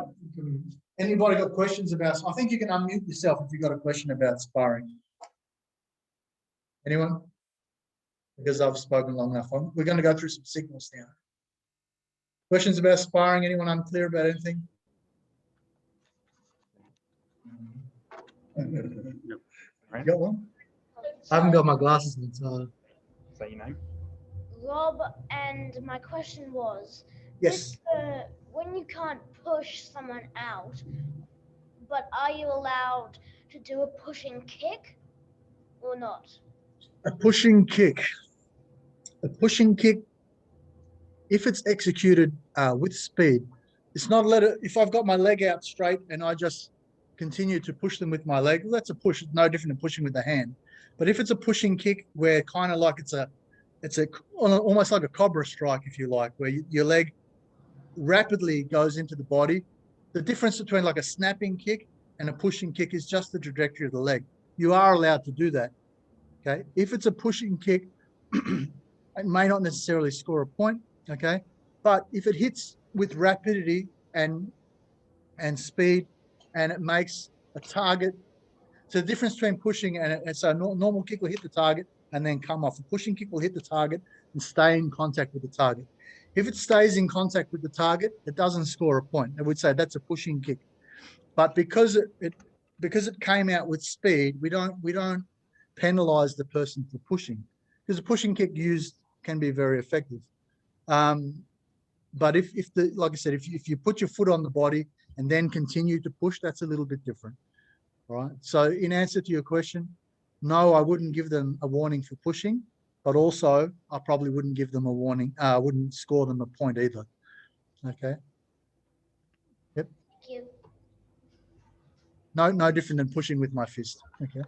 Anybody got questions about? I think you can unmute yourself if you've got a question about sparring. Anyone? Because I've spoken long enough. We're going to go through some signals now. Questions about sparring? Anyone unclear about anything? Nope. You got one? I haven't got my glasses on, so. Say your name. Rob, and my question was, Yes. when you can't push someone out, but are you allowed to do a pushing kick or not? A pushing kick. A pushing kick, if it's executed with speed, it's not if I've got my leg out straight and I just continue to push them with my leg, well, that's a push. It's no different than pushing with the hand. But if it's a pushing kick where kind of like it's almost like a cobra strike, if you like, where your leg rapidly goes into the body, the difference between like a snapping kick and a pushing kick is just the trajectory of the leg. You are allowed to do that. Okay. If it's a pushing kick, it may not necessarily score a point. Okay. But if it hits with rapidity and speed, and it makes a target So the difference between pushing and so a normal kick will hit the target and then come off. A pushing kick will hit the target and stay in contact with the target. If it stays in contact with the target, it doesn't score a point. I would say that's a pushing kick. But because it came out with speed, we don't penalize the person for pushing, because a pushing kick used can be very effective. But if like I said, if you put your foot on the body and then continue to push, that's a little bit different. Right. So in answer to your question, no, I wouldn't give them a warning for pushing, but also I probably wouldn't give them a warning. I wouldn't score them a point either. Okay. Yep. Thank you. No different than pushing with my fist. Okay.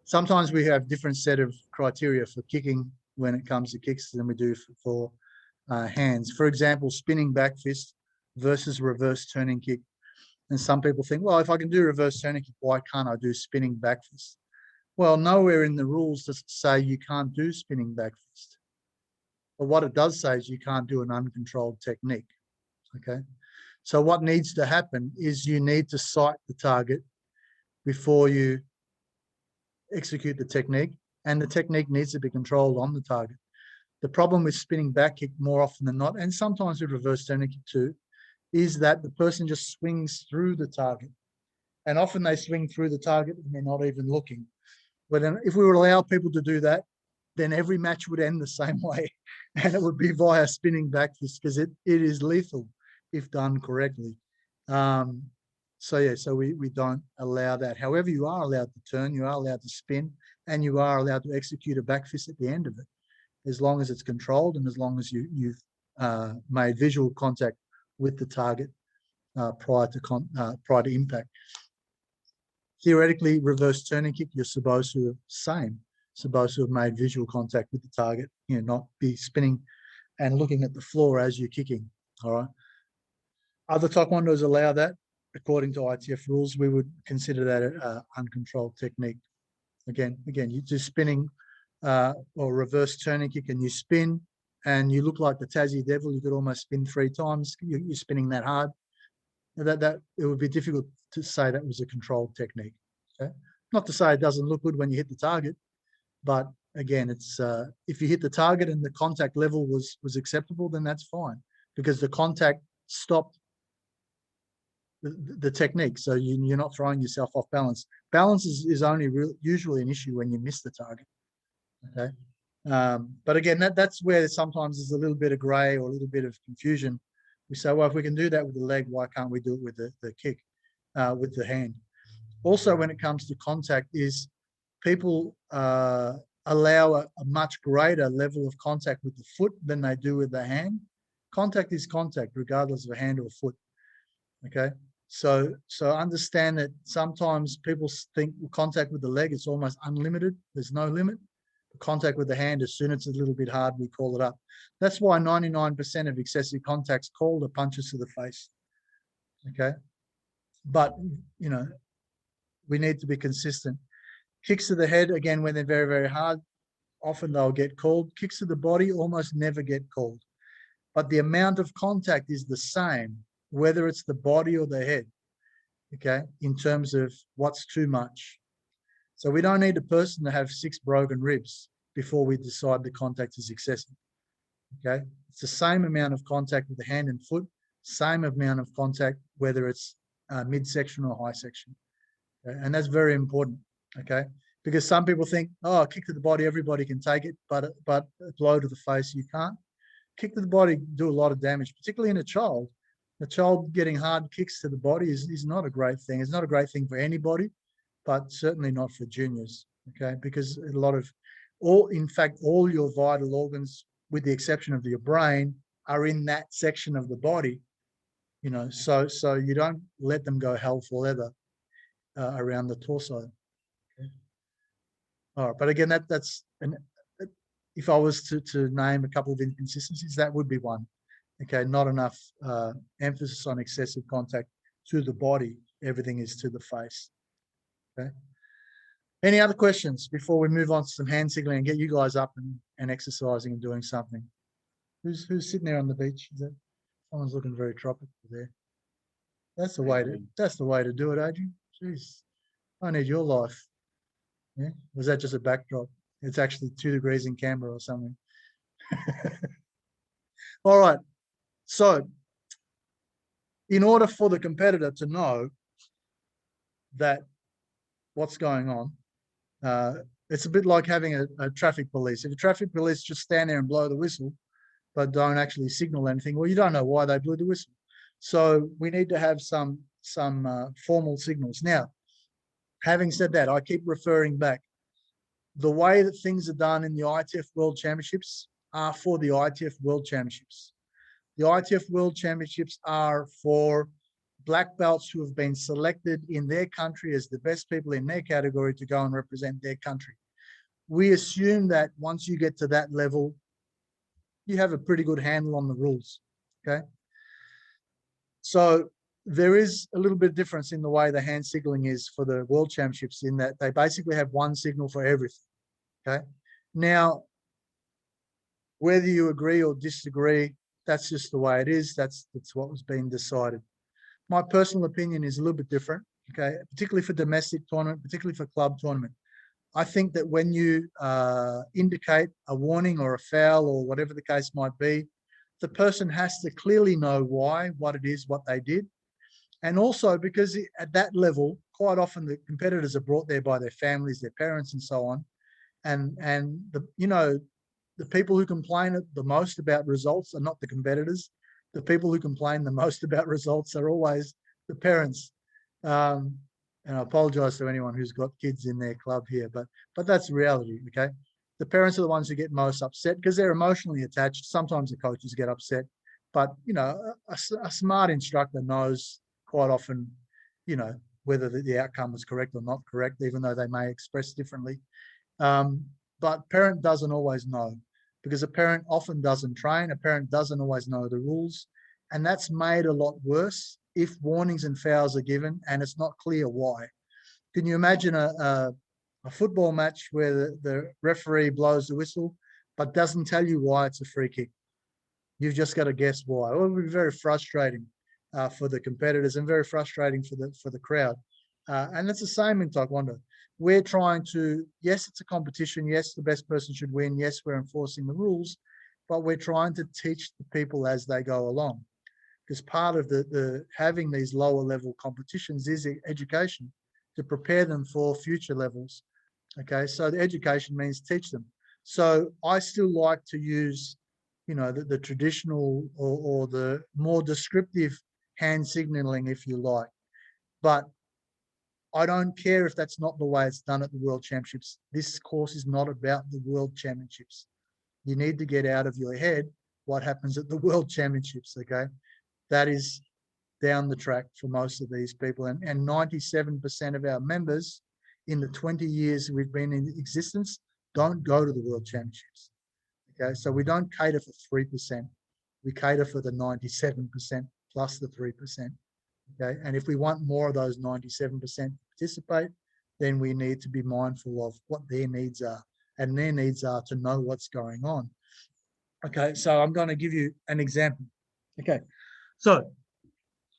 Sometimes we have different set of criteria for kicking when it comes to kicks than we do for hands. For example, spinning back fist versus reverse turning kick. And some people think, well, if I can do reverse turning kick, why can't I do spinning back fist? Well, nowhere in the rules does it say you can't do spinning back fist. But what it does say is you can't do an uncontrolled technique. Okay. So what needs to happen is you need to sight the target before you execute the technique, and the technique needs to be controlled on the target. The problem with spinning back kick more often than not, and sometimes with reverse turning kick too, is that the person just swings through the target. And often they swing through the target and they're not even looking. But then if we would allow people to do that, then every match would end the same way. And it would be via spinning back fist, because it is lethal if done correctly. So yeah, so we don't allow that. However, you are allowed to turn, you are allowed to spin, and you are allowed to execute a back fist at the end of it, as long as it's controlled and as long as you've made visual contact with the target prior to impact. Theoretically, reverse turning kick, you're supposed to have made visual contact with the target, not be spinning and looking at the floor as you're kicking. All right. Other taekwondos allow that. According to ITF rules, we would consider that an uncontrolled technique. Again, you do spinning or reverse turning kick, and you spin, and you look like the Tassie Devil. You could almost spin 3 times. You're spinning that hard. That it would be difficult to say that was a controlled technique. Okay? Not to say it doesn't look good when you hit the target, but again, it's if you hit the target and the contact level was acceptable, then that's fine, because the contact stopped the technique. So you're not throwing yourself off balance. Balance is only usually an issue when you miss the target. Okay. But again, that's where sometimes there's a little bit of gray or a little bit of confusion. We say, well, if we can do that with the leg, why can't we do it with the kick, with the hand? Also, when it comes to contact, is people allow a much greater level of contact with the foot than they do with the hand. Contact is contact, regardless of a hand or a foot. Okay. So understand that sometimes people think contact with the leg is almost unlimited. There's no limit. Contact with the hand, as soon as it's a little bit hard, we call it up. That's why 99% of excessive contacts called are punches to the face. Okay. But, we need to be consistent. Kicks to the head, again, when they're very, very hard, often they'll get called. Kicks to the body almost never get called. But the amount of contact is the same, whether it's the body or the head, okay, in terms of what's too much. So we don't need a person to have 6 broken ribs before we decide the contact is excessive, okay? It's the same amount of contact with the hand and foot, same amount of contact, whether it's midsection or high section. Okay? And that's very important, okay? Because some people think, oh, a kick to the body, everybody can take it, but a blow to the face, you can't. Kick to the body do a lot of damage, particularly in a child. A child getting hard kicks to the body is not a great thing. It's not a great thing for anybody, but certainly not for juniors, okay? Because a lot of, in fact, all your vital organs, with the exception of your brain, are in that section of the body, so you don't let them go hell for leather around the torso. Okay? All right, but again, if I was to name a couple of inconsistencies, that would be one. Okay, not enough emphasis on excessive contact to the body. Everything is to the face. Okay. Any other questions before we move on to some hand signaling and get you guys up and exercising and doing something? Who's sitting there on the beach? Is that someone's looking very tropical there? That's the way to do it, Adrian. Jeez, I need your life. Yeah? Was that just a backdrop? It's actually 2 degrees in Canberra or something. All right. So in order for the competitor to know that what's going on, it's a bit like having a traffic police. If a traffic police just stand there and blow the whistle, but don't actually signal anything, well, you don't know why they blew the whistle. So we need to have some formal signals. Now, having said that, I keep referring back. The way that things are done in the ITF World Championships are for the ITF World Championships. The ITF World Championships are for black belts who have been selected in their country as the best people in their category to go and represent their country. We assume that once you get to that level, you have a pretty good handle on the rules, okay? So there is a little bit of difference in the way the hand signaling is for the World Championships in that they basically have one signal for everything, okay? Now, whether you agree or disagree, that's just the way it is. That's what was being decided. My personal opinion is a little bit different, okay? Particularly for domestic tournament, particularly for club tournament. I think that when you indicate a warning or a foul or whatever the case might be, the person has to clearly know why, what it is, what they did. And also because at that level, quite often the competitors are brought there by their families, their parents and so on. And the people who complain the most about results are not the competitors. The people who complain the most about results are always the parents. And I apologize to anyone who's got kids in their club here, but that's reality, okay? The parents are the ones who get most upset because they're emotionally attached. Sometimes the coaches get upset, but, a smart instructor knows quite often, whether the outcome was correct or not correct, even though they may express differently. But parent doesn't always know because a parent often doesn't train. A parent doesn't always know the rules. And that's made a lot worse if warnings and fouls are given and it's not clear why. Can you imagine a football match where the referee blows the whistle but doesn't tell you why it's a free kick? You've just got to guess why. It would be very frustrating for the competitors and very frustrating for the crowd. And it's the same in Taekwondo. We're trying to, yes, it's a competition. Yes, the best person should win. Yes, we're enforcing the rules, but we're trying to teach the people as they go along. Because part of the having these lower level competitions is education to prepare them for future levels. Okay, so the education means teach them. So I still like to use, the traditional or the more descriptive hand signaling, if you like. But I don't care if that's not the way it's done at the World Championships. This course is not about the World Championships. You need to get out of your head what happens at the World Championships, okay? That is down the track for most of these people. And 97% of our members in the 20 years we've been in existence don't go to the World Championships. Okay, so we don't cater for 3%. We cater for the 97% plus the 3%. Okay, and if we want more of those 97% to participate, then we need to be mindful of what their needs are. And their needs are to know what's going on. Okay, so I'm going to give you an example. Okay, so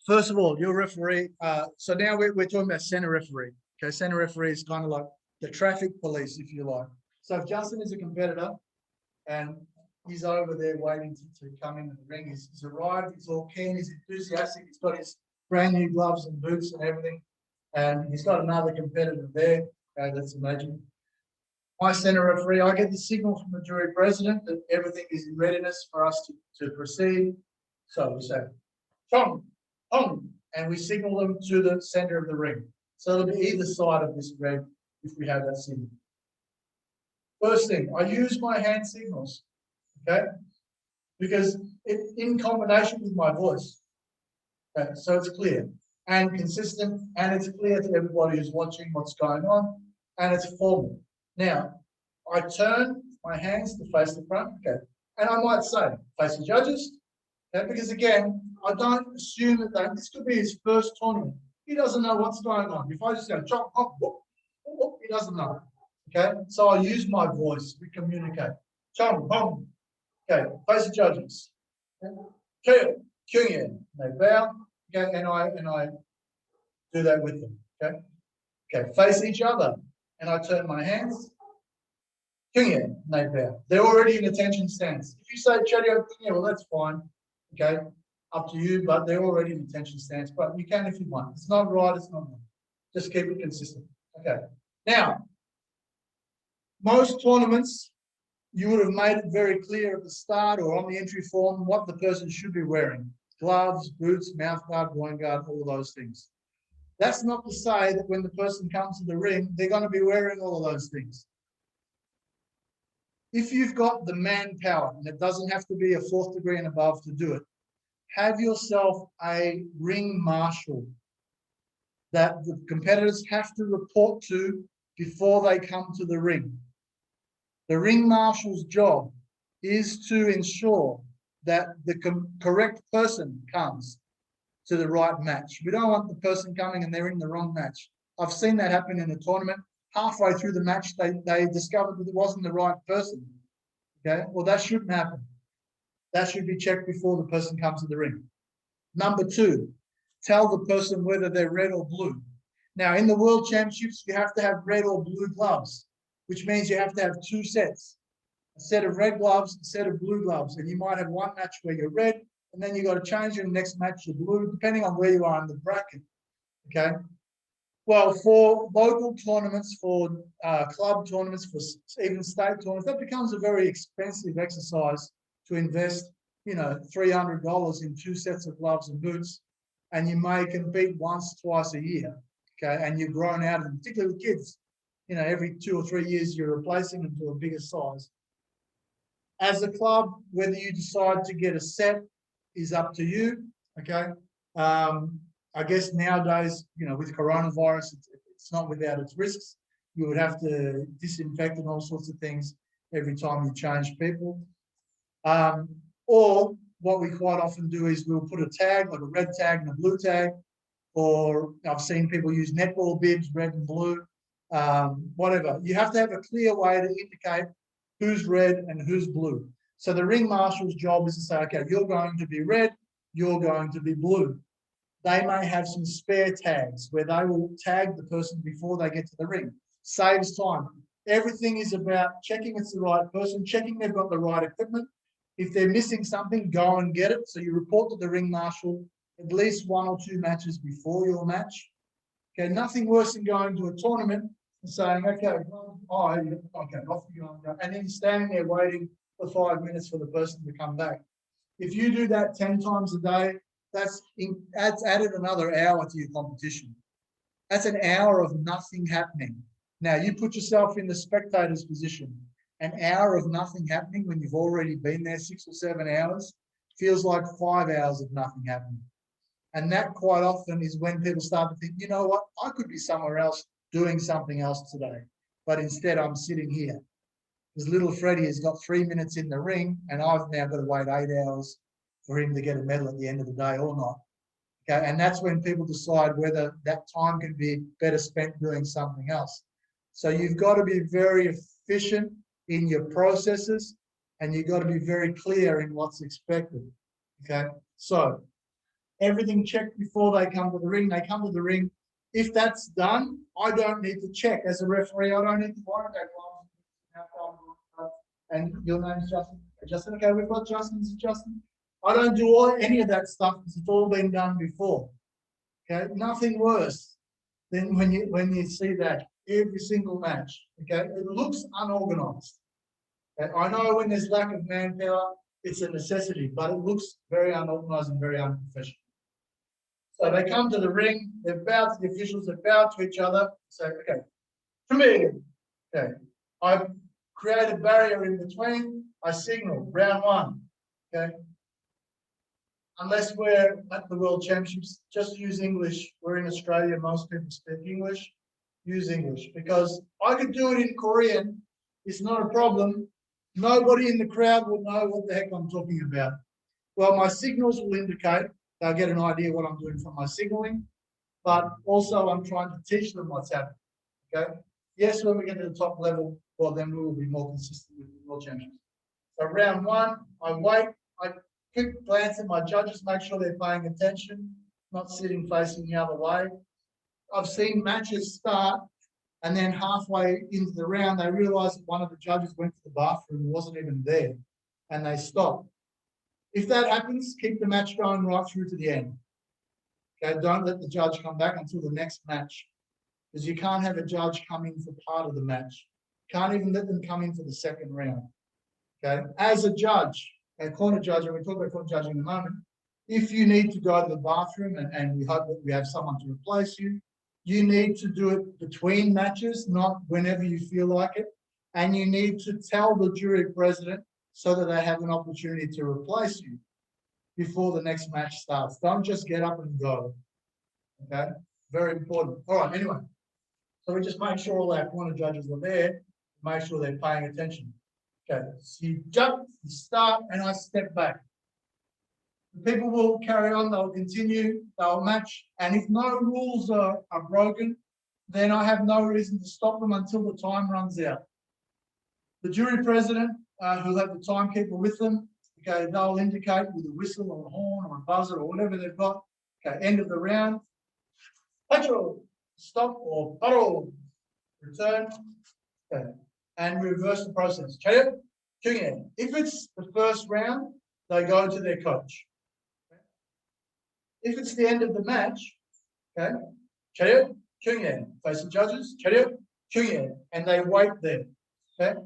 first of all, your referee. So now we're talking about center referee. Okay, center referee is kind of like the traffic police, if you like. So if Justin is a competitor and he's over there waiting to come into the ring, he's arrived, he's all keen, he's enthusiastic, he's got his brand new gloves and boots and everything, and he's got another competitor there. Okay, let's imagine. My center referee, I get the signal from the jury president that everything is in readiness for us to proceed. So we say, Chong, Hong, and we signal them to the center of the ring. So it'll be either side of this red if we have that signal. First thing, I use my hand signals, okay? Because in combination with my voice. Okay, so it's clear and consistent, and it's clear to everybody who's watching what's going on, and it's formal. Now, I turn my hands to face the front, okay? And I might say, face the judges, okay? Because again, I don't assume that this could be his first tournament. He doesn't know what's going on. If I just go chop, hop, whoop, whoop, he doesn't know. Okay, so I use my voice. We communicate. Chop, hop. Okay, face the judges. Okay, they bow. Okay, and I do that with them. Okay, okay, face each other, and I turn my hands. King and they bow. They're already in attention stance. If you say Chedio, well, that's fine. Okay, up to you, but they're already in attention stance. But you can if you want. It's not right, it's not wrong. Just keep it consistent. Okay. Now, most tournaments, you would have made it very clear at the start or on the entry form what the person should be wearing. Gloves, boots, mouth guard, groin guard, all of those things. That's not to say that when the person comes to the ring, they're going to be wearing all of those things. If you've got the manpower, and it doesn't have to be a 4th degree and above to do it, have yourself a ring marshal that the competitors have to report to before they come to the ring. The ring marshal's job is to ensure that the correct person comes to the right match. We don't want the person coming and they're in the wrong match. I've seen that happen in a tournament. Halfway through the match, they discovered that it wasn't the right person. Okay, well, that shouldn't happen. That should be checked before the person comes to the ring. Number 2, tell the person whether they're red or blue. Now, in the World Championships, you have to have red or blue gloves, which means you have to have 2 sets. A set of red gloves, a set of blue gloves. And you might have one match where you're red, and then you got to change it in the next match to blue, depending on where you are in the bracket. Okay. Well, for local tournaments, for club tournaments, for even state tournaments, that becomes a very expensive exercise to invest, $300 in 2 sets of gloves and boots, and you may compete once, twice a year. Okay, and you've grown out of it, particularly with kids. Every 2 or 3 years you're replacing them to a bigger size. As a club, whether you decide to get a set is up to you. Okay. I guess nowadays, with coronavirus, it's not without its risks. You would have to disinfect and all sorts of things every time you change people. Or what we quite often do is we'll put a tag, like a red tag and a blue tag, or I've seen people use netball bibs, red and blue, whatever. You have to have a clear way to indicate who's red and who's blue. So the ring marshal's job is to say, okay, you're going to be red, you're going to be blue. They may have some spare tags where they will tag the person before they get to the ring. Saves time. Everything is about checking it's the right person, checking they've got the right equipment. If they're missing something, go and get it. So you report to the ring marshal at least 1 or 2 matches before your match. Okay, nothing worse than going to a tournament and saying, okay, okay, off you go. And then standing there waiting for 5 minutes for the person to come back. If you do that 10 times a day, that's added another hour to your competition. That's an hour of nothing happening. Now, you put yourself in the spectator's position. An hour of nothing happening when you've already been there 6 or 7 hours feels like 5 hours of nothing happening. And that quite often is when people start to think, you know what, I could be somewhere else doing something else today, but instead I'm sitting here. Because little Freddie has got 3 minutes in the ring, and I've now got to wait 8 hours for him to get a medal at the end of the day or not. Okay, and that's when people decide whether that time can be better spent doing something else. So you've got to be very efficient in your processes, and you've got to be very clear in what's expected. Okay, so everything checked before they come to the ring. They come to the ring. If that's done, I don't need to check as a referee. I don't need to worry about. And your name's Justin. Justin, okay, we've got Justin. Justin. I don't do any of that stuff because it's all been done before. Okay, nothing worse than when you see that every single match. Okay, it looks unorganized. Okay? I know when there's lack of manpower, it's a necessity, but it looks very unorganized and very unprofessional. So they come to the ring, they bow to the officials, they bow to each other, say, okay, come here. Okay, I create a barrier in between, I signal, round 1. Okay. Unless we're at the World Championships, just use English. We're in Australia, most people speak English. Use English, because I could do it in Korean. It's not a problem. Nobody in the crowd will know what the heck I'm talking about. Well, my signals will indicate, they'll get an idea what I'm doing from my signaling, but also I'm trying to teach them what's happening. Okay. Yes, when we get to the top level, well, then we will be more consistent with the World Championships. So round 1, I wait. I quick glance at my judges, make sure they're paying attention, not sitting facing the other way. I've seen matches start, and then halfway into the round, they realize that one of the judges went to the bathroom and wasn't even there, and they stopped. If that happens, keep the match going right through to the end. Okay, don't let the judge come back until the next match, because you can't have a judge come in for part of the match. Can't even let them come in for the second round. Okay, as a judge, a corner judge, and we'll talk about corner judging in a moment, if you need to go to the bathroom, and we hope that we have someone to replace you, you need to do it between matches, not whenever you feel like it. And you need to tell the jury president so that they have an opportunity to replace you before the next match starts. Don't just get up and go. Okay, very important. All right, anyway, so we just make sure all our corner judges are there, make sure they're paying attention. Okay, so you jump, you start, and I step back. The people will carry on, they'll continue, they'll match, and if no rules are broken, then I have no reason to stop them until the time runs out. The jury president, who'll have the timekeeper with them, okay, they'll indicate with a whistle or a horn or a buzzer or whatever they've got, okay, end of the round, patrol, stop, or patrol, return, okay, and reverse the process. If it's the first round, they go to their coach. If it's the end of the match, okay, face the judges, and they wait there. Okay.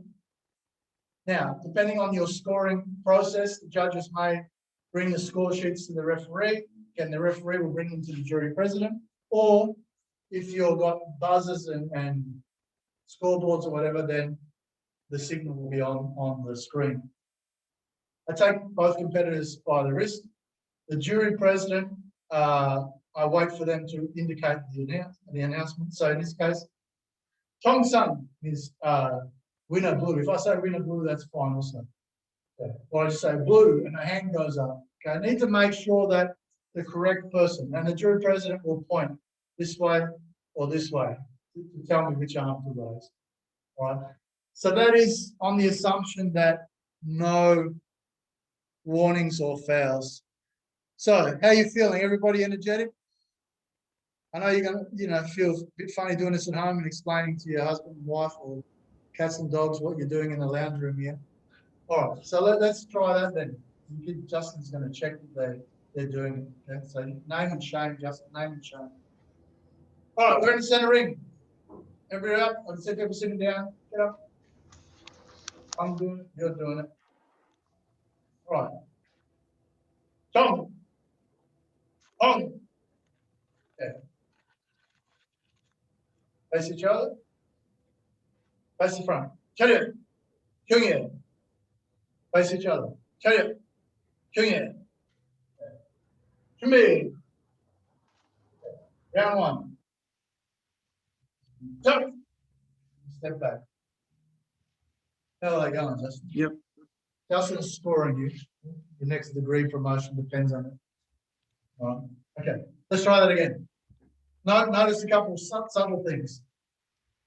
Now, depending on your scoring process, the judges may bring the score sheets to the referee, and the referee will bring them to the jury president. Or if you've got buzzers and scoreboards or whatever, then the signal will be on the screen. I take both competitors by the wrist. The jury president, I wait for them to indicate the announcement. So in this case, Chong Sun is winner blue. If I say winner blue, that's fine also. Okay. Or I just say blue and the hand goes up. Okay, I need to make sure that the correct person, and the jury president will point this way or this way to tell me which arm to raise. All right. So that is on the assumption that no warnings or fouls. So how are you feeling? Everybody energetic? I know you're gonna, feel a bit funny doing this at home and explaining to your husband and wife or cats and dogs what you're doing in the lounge room here. All right, so let's try that then. Justin's going to check that they're doing it. Okay? So name and shame, Justin, name and shame. All right, we're in the center ring. Everybody up. I see people sitting down. Get up. I'm doing it. You're doing it. All right. Tom. Tom. Okay. Face each other. Face the front. Chariot. Kyungye. Face each other. Chariot. Kyungye. 준비. Round one. Jump. Step back. How are they going, Justin? Yep. Justin's scoring you. Your next degree promotion depends on it. All right. Okay. Let's try that again. Notice a couple of subtle things.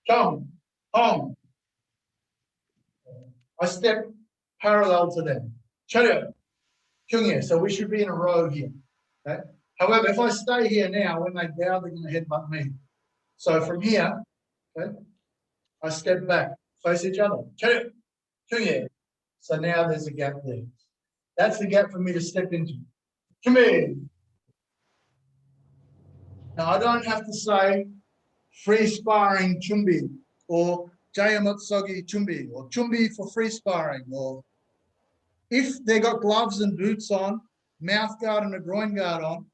Come. Home. I step parallel to them. Chariot. Kyungye. So we should be in a row here. Okay. However, if I stay here now, when they bow, they're going to headbutt me. So from here, okay, I step back, face each other. Chariot. Kyungye. So now there's a gap there. That's the gap for me to step into. Come here. Now I don't have to say free sparring chumbi or jayamotsogi chumbi or chumbi for free sparring, or if they got gloves and boots on, mouth guard and a groin guard on,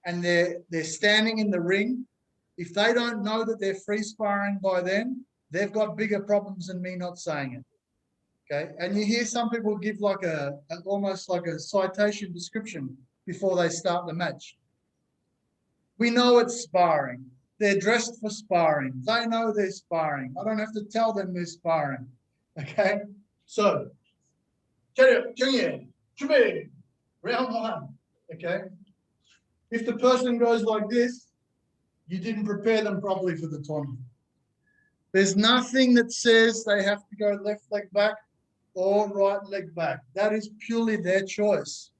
and they're standing in the ring, if they don't know that they're free sparring by then, they've got bigger problems than me not saying it. Okay, and you hear some people give like almost like a citation description before they start the match. We know it's sparring. They're dressed for sparring. They know they're sparring. I don't have to tell them they're sparring. Okay, so round one. Okay, if the person goes like this, you didn't prepare them properly for the tournament. There's nothing that says they have to go left leg back or right leg back. That is purely their choice.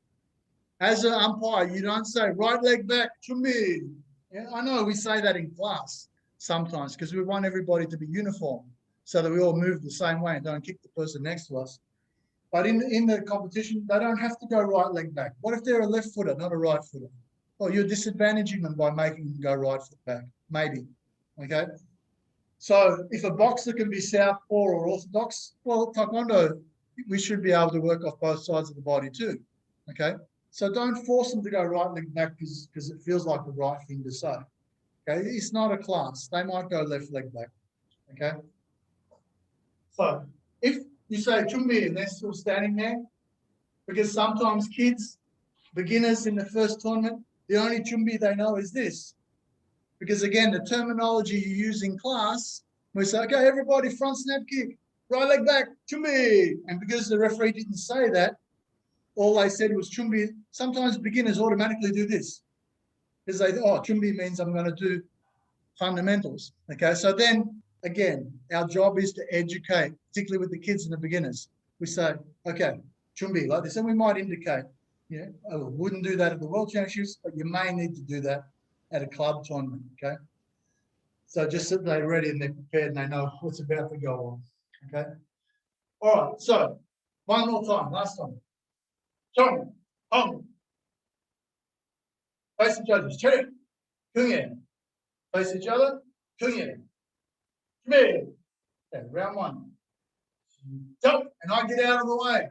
As an umpire, you don't say right leg back to me, Yeah, I know we say that in class sometimes because we want everybody to be uniform so that we all move the same way and don't kick the person next to us. But in the competition, they don't have to go right leg back. What if they're a left footer, not a right footer? Well, you're disadvantaging them by making them go right foot back, maybe. Okay. So if a boxer can be southpaw or orthodox, well, Taekwondo, we should be able to work off both sides of the body too. Okay. So don't force them to go right leg back because it feels like the right thing to say. Okay. It's not a class. They might go left leg back. Okay. So if you say Chumbi and they're still standing there, because sometimes kids, beginners in the first tournament, the only Chumbi they know is this. Because again, the terminology you use in class, we say, okay, everybody front snap kick, right leg back, Chumbi. And because the referee didn't say that, all they said was Chumbi. Sometimes beginners automatically do this. Because they, oh, Chumbi means I'm going to do fundamentals. Okay, so then again, our job is to educate, particularly with the kids and the beginners. We say, okay, Chumbi, like this, and we might indicate, you know, I wouldn't do that at the World Championships, but you may need to do that at a club tournament. Okay, so just so they're ready and they're prepared and they know what's about to go on. Okay, all right. So one more time, last time. Chong, Hong, face the judges. Cherry, Kung face each other. Kung okay, round one. Jump, and I get out of the way.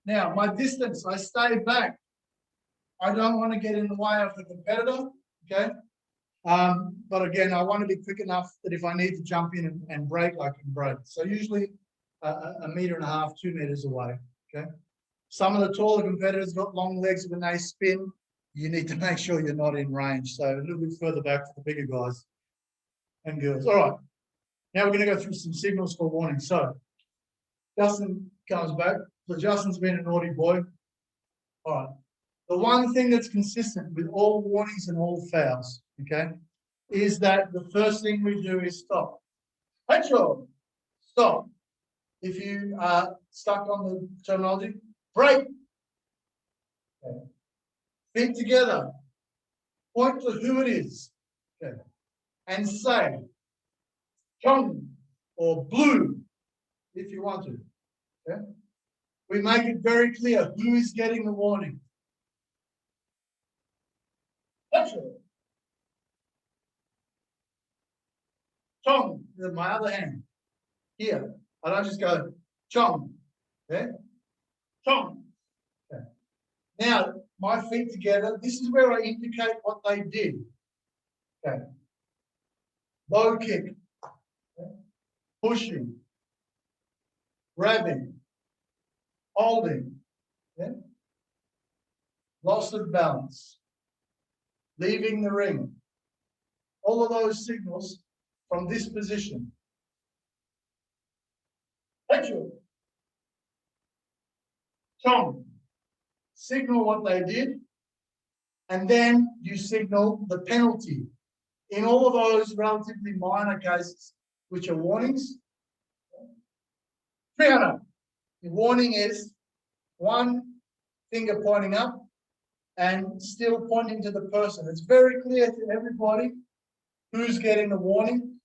Now, my distance, I stay back. I don't want to get in the way of the competitor, okay? But again, I want to be quick enough that if I need to jump in and break, I can break. So usually a metre and a half, 2 meters away, okay? Some of the taller competitors got long legs when they spin. You need to make sure you're not in range. So a little bit further back for the bigger guys and girls. All right. Now we're going to go through some signals for warning. So Justin comes back. So Justin's been a naughty boy. All right. The one thing that's consistent with all warnings and all fouls, okay, is that the first thing we do is stop. Petrol, stop. If you are stuck on the terminology, break. Okay. Feet together. Point to who it is. Okay. And say, Chong or blue, if you want to. Okay? We make it very clear who is getting the warning. That's it. Chong, with my other hand. Here. I don't just go, Chong. Okay? Chong. Okay. Now, my feet together, this is where I indicate what they did. Okay. Low kick. Okay. Pushing. Grabbing. Holding. Okay. Loss of balance. Leaving the ring. All of those signals from this position. Thank you. Chong, signal what they did, and then you signal the penalty. In all of those relatively minor cases, which are warnings, 300. The warning is one finger pointing up and still pointing to the person. It's very clear to everybody who's getting the warning,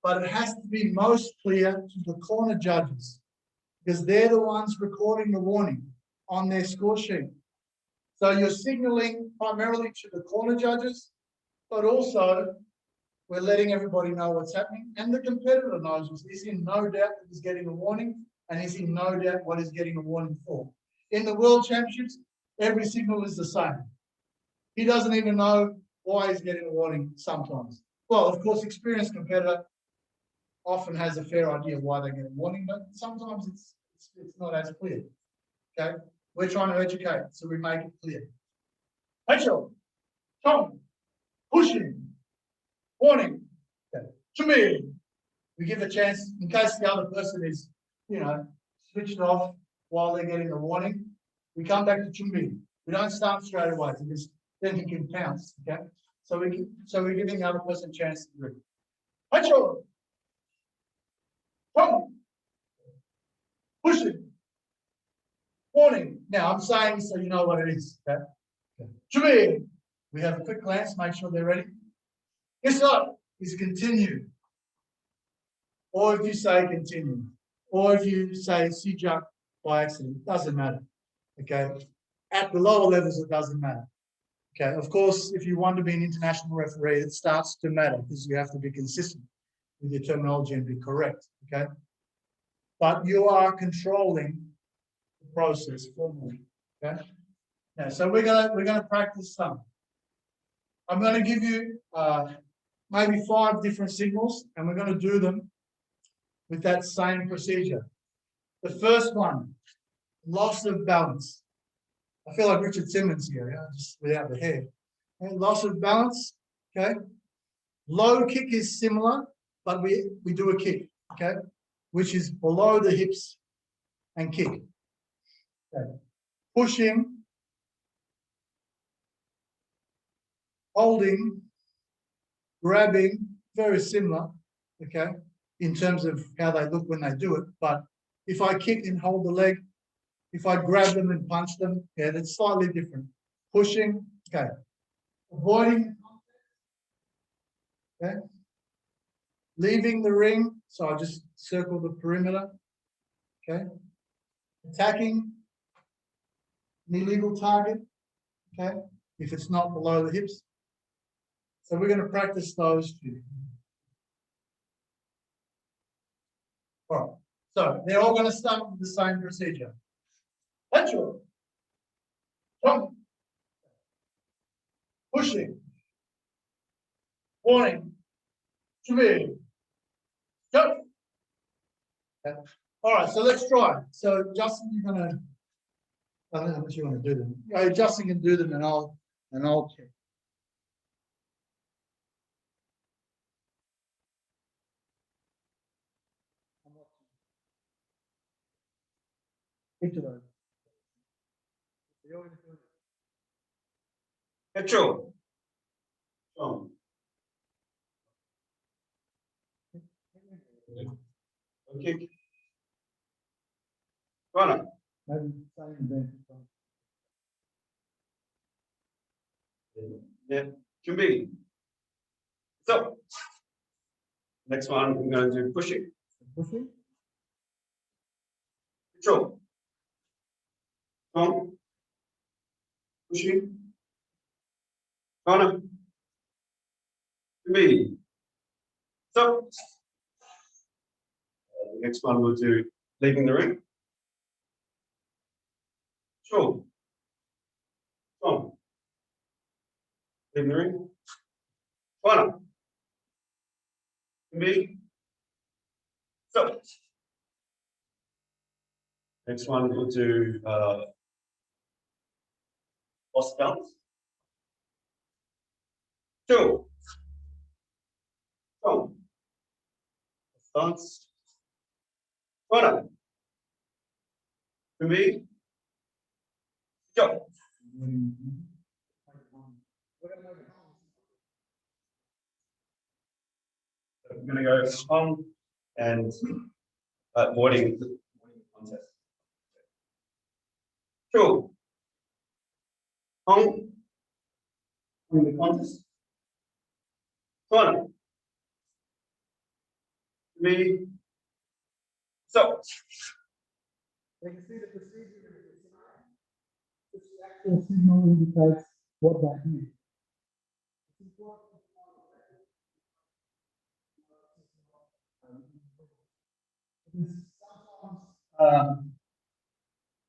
but it has to be most clear to the corner judges because they're the ones recording the warning on their score sheet. So you're signaling primarily to the corner judges, but also we're letting everybody know what's happening, and the competitor knows. He's in no doubt that he's getting a warning, and he's in no doubt what he's getting a warning for. In the World Championships, every signal is the same. He doesn't even know why he's getting a warning sometimes. Well, of course, experienced competitor often has a fair idea why they get a warning, but sometimes it's not as clear. Okay, we're trying to educate, so we make it clear. Rachel, Tom, pushing, warning. Okay. To me, we give a chance in case the other person is, switched off while they're getting a warning. We come back to Chumbi. We don't start straight away because then he can pounce. Okay, so we're giving the other person a chance to do it. Rachel, Tom, pushing. Warning. Now I'm saying so you know what it is. Okay. To me, We have a quick glance, make sure they're ready. Guess what? Is continue. Or if you say continue. Or if you say sijak by accident, it doesn't matter. Okay. At the lower levels, it doesn't matter. Okay. Of course, if you want to be an international referee, it starts to matter because you have to be consistent with your terminology and be correct. Okay. But you are controlling the process formally. Okay. Now, so we're gonna practice some. I'm going to give you maybe 5 different signals, and we're going to do them with that same procedure. The first one, loss of balance. I feel like Richard Simmons here, just without the hair. Okay, loss of balance. Okay. Low kick is similar, but we do a kick. Okay, which is below the hips and kick. Okay. Pushing. Holding, grabbing, very similar, okay, in terms of how they look when they do it. But if I kick and hold the leg, if I grab them and punch them, yeah, that's slightly different. Pushing, okay. Avoiding, okay. Leaving the ring, so I just circle the perimeter, okay. Attacking, an illegal target, okay, if it's not below the hips. So we're going to practice those two. All right. So they're all going to start with the same procedure. Lateral. Jump. Pushing. Warning. Three. Jump. Okay. All right. So let's try. So Justin, you're going to. I don't know what you want to do them. Okay, Justin can do them, and I'll check. Each of those. Petrol. Okay. Runner. Yeah. Can be. So. Next one, we're going to do pushing. Pushing. Control. Strong. Pushing. Corner. Me. So. The next one we'll do leaving the ring. Sure. Strong. Leaving the ring. Corner. Me. So. Next one we'll do loss balance. Two. Strong. Stance. Corner. To me. Go. So we're going to go on and avoiding the contest. Cool. On the contest. Corner. Me. So. You can see the procedure is this actual signal indicates what they do. It's important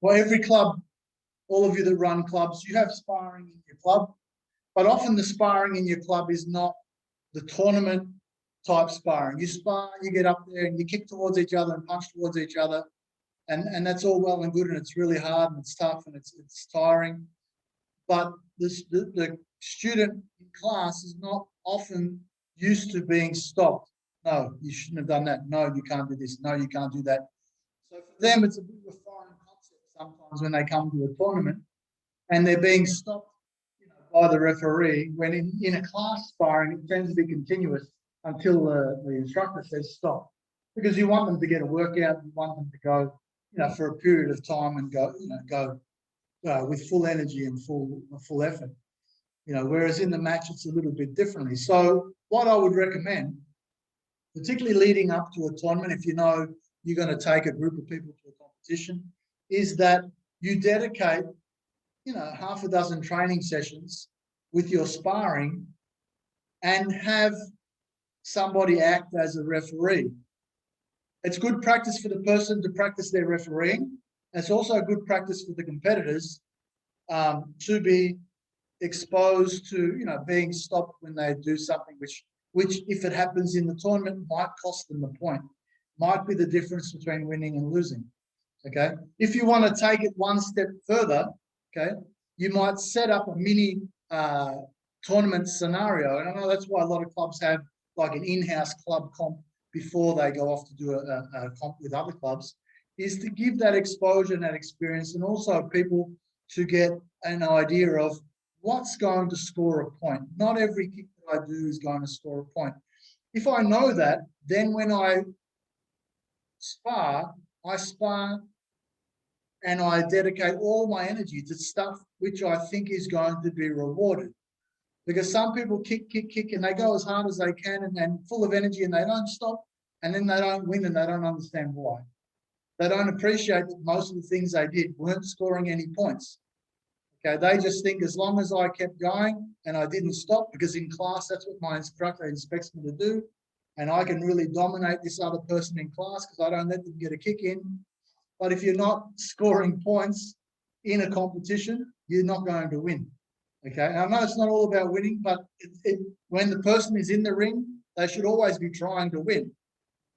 well, every club, all of you that run clubs, you have sparring in your club, but often the sparring in your club is not the tournament type sparring. You spar, you get up there and you kick towards each other and punch towards each other, and that's all well and good, and it's really hard and it's tough and it's tiring. But the student in class is not often used to being stopped. No, you shouldn't have done that. No, you can't do this. No, you can't do that. So for them, it's a bit of a foreign concept sometimes when they come to a tournament and they're being stopped, by the referee. When in a class sparring, it tends to be continuous until the instructor says stop, because you want them to get a workout. You want them to go, for a period of time and go with full energy and full effort. whereas in the match, it's a little bit differently. So what I would recommend, particularly leading up to a tournament, if you know you're going to take a group of people to a competition, is that you dedicate, half a dozen training sessions with your sparring and have somebody act as a referee. It's good practice for the person to practice their refereeing. It's also good practice for the competitors to be exposed to, being stopped when they do something which if it happens in the tournament might cost them the point, might be the difference between winning and losing. Okay. If you want to take it one step further, okay, you might set up a mini tournament scenario. And I know that's why a lot of clubs have like an in-house club comp before they go off to do a comp with other clubs, is to give that exposure and that experience, and also people to get an idea of what's going to score a point. Not every kick that I do is going to score a point. If I know that, then when I spar and I dedicate all my energy to stuff which I think is going to be rewarded. Because some people kick, and they go as hard as they can and full of energy, and they don't stop, and then they don't win, and they don't understand why. They don't appreciate that most of the things they did weren't scoring any points. Okay, they just think as long as I kept going and I didn't stop, because in class, that's what my instructor expects me to do, and I can really dominate this other person in class because I don't let them get a kick in. But if you're not scoring points in a competition, you're not going to win. Okay, and I know it's not all about winning, but when the person is in the ring, they should always be trying to win.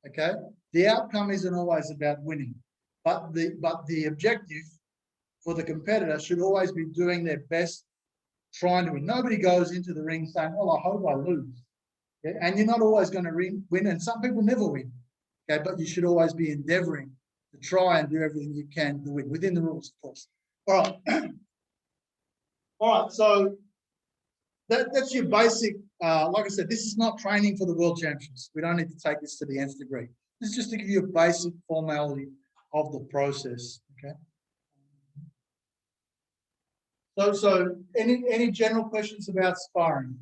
Okay, the outcome isn't always about winning, but the objective for the competitor should always be doing their best, trying to win. Nobody goes into the ring saying, "Well, I hope I lose." Okay? And you're not always going to win, and some people never win. Okay, but you should always be endeavoring to try and do everything you can to win within the rules, of course. All right. All right, so that's your basic, like I said, this is not training for the World Championships. We don't need to take this to the nth degree. This is just to give you a basic formality of the process, okay? So any general questions about sparring?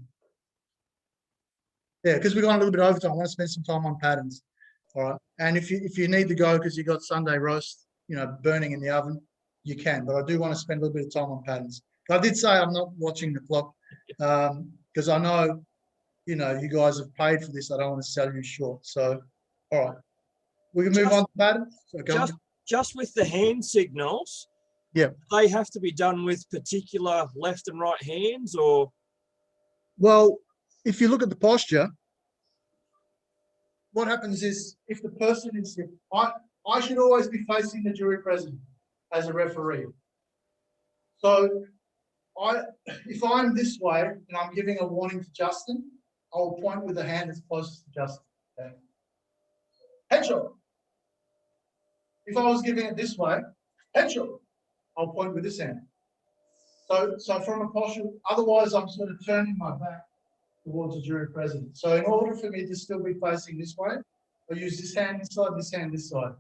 Yeah, because we're going a little bit over time. I want to spend some time on patterns, all right? And if you need to go because you got Sunday roast, burning in the oven, you can. But I do want to spend a little bit of time on patterns. I did say I'm not watching the clock because I know, you guys have paid for this. I don't want to sell you short. So, all right, we can move on to patterns. So just with the hand signals, yeah, they have to be done with particular left and right hands, or? Well, if you look at the posture, what happens is if the person is, I should always be facing the jury president as a referee. So if I'm this way and I'm giving a warning to Justin, I'll point with the hand that's closest to Justin. Okay. Headshot. If I was giving it this way, headshot, I'll point with this hand. So from a posture, otherwise I'm sort of turning my back towards the jury president. So in order for me to still be facing this way, I use this hand this side, this hand this side.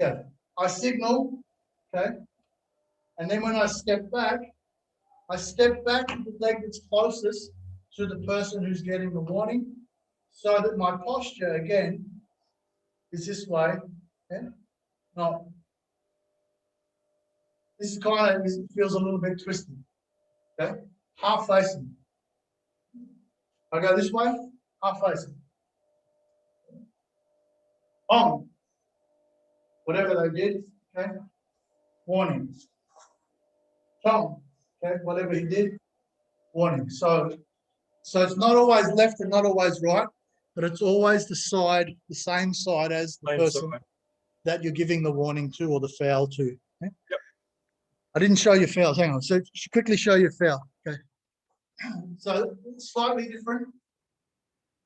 Okay. I signal, okay, and then when I step back to the leg that's closest to the person who's getting the warning, so that my posture again is this way. Okay? No, this is kind of, it feels a little bit twisted. Okay, half facing. I go this way, half facing. On, whatever they did. Okay, warning. Tom, okay, whatever he did, warning. So it's not always left and not always right, but it's always the same side as the person that you're giving the warning to or the foul to. Okay? Yep. I didn't show you fouls. Hang on. So quickly show your foul. Okay. So slightly different.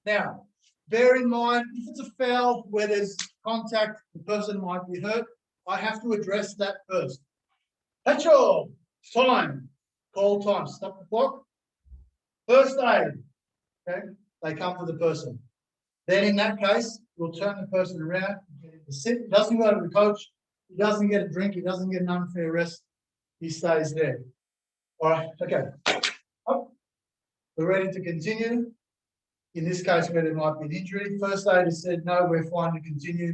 Now, bear in mind, if it's a foul where there's contact, the person might be hurt, I have to address that first. Petrol, time, call time, stop the clock. First aid, okay, they come for the person. Then in that case, we'll turn the person around, get him to sit. He doesn't go to the coach, he doesn't get a drink, he doesn't get an unfair rest, he stays there. All right, okay. Up, we're ready to continue. In this case, where there might be an injury, first aid has said, no, we're fine to continue,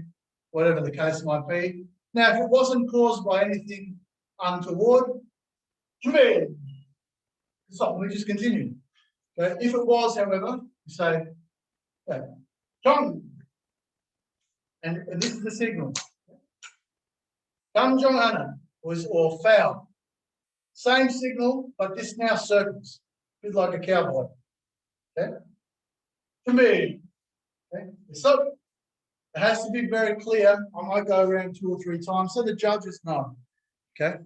whatever the case might be. Now, if it wasn't caused by anything untoward, so we just continue. Okay? If it was, however, you say, okay, John, and this is the signal. Jong Hana or foul. Same signal, but this now circles, a bit like a cowboy. Okay? To me. Okay? So it has to be very clear. I might go around 2 or 3 times so the judges know. Okay.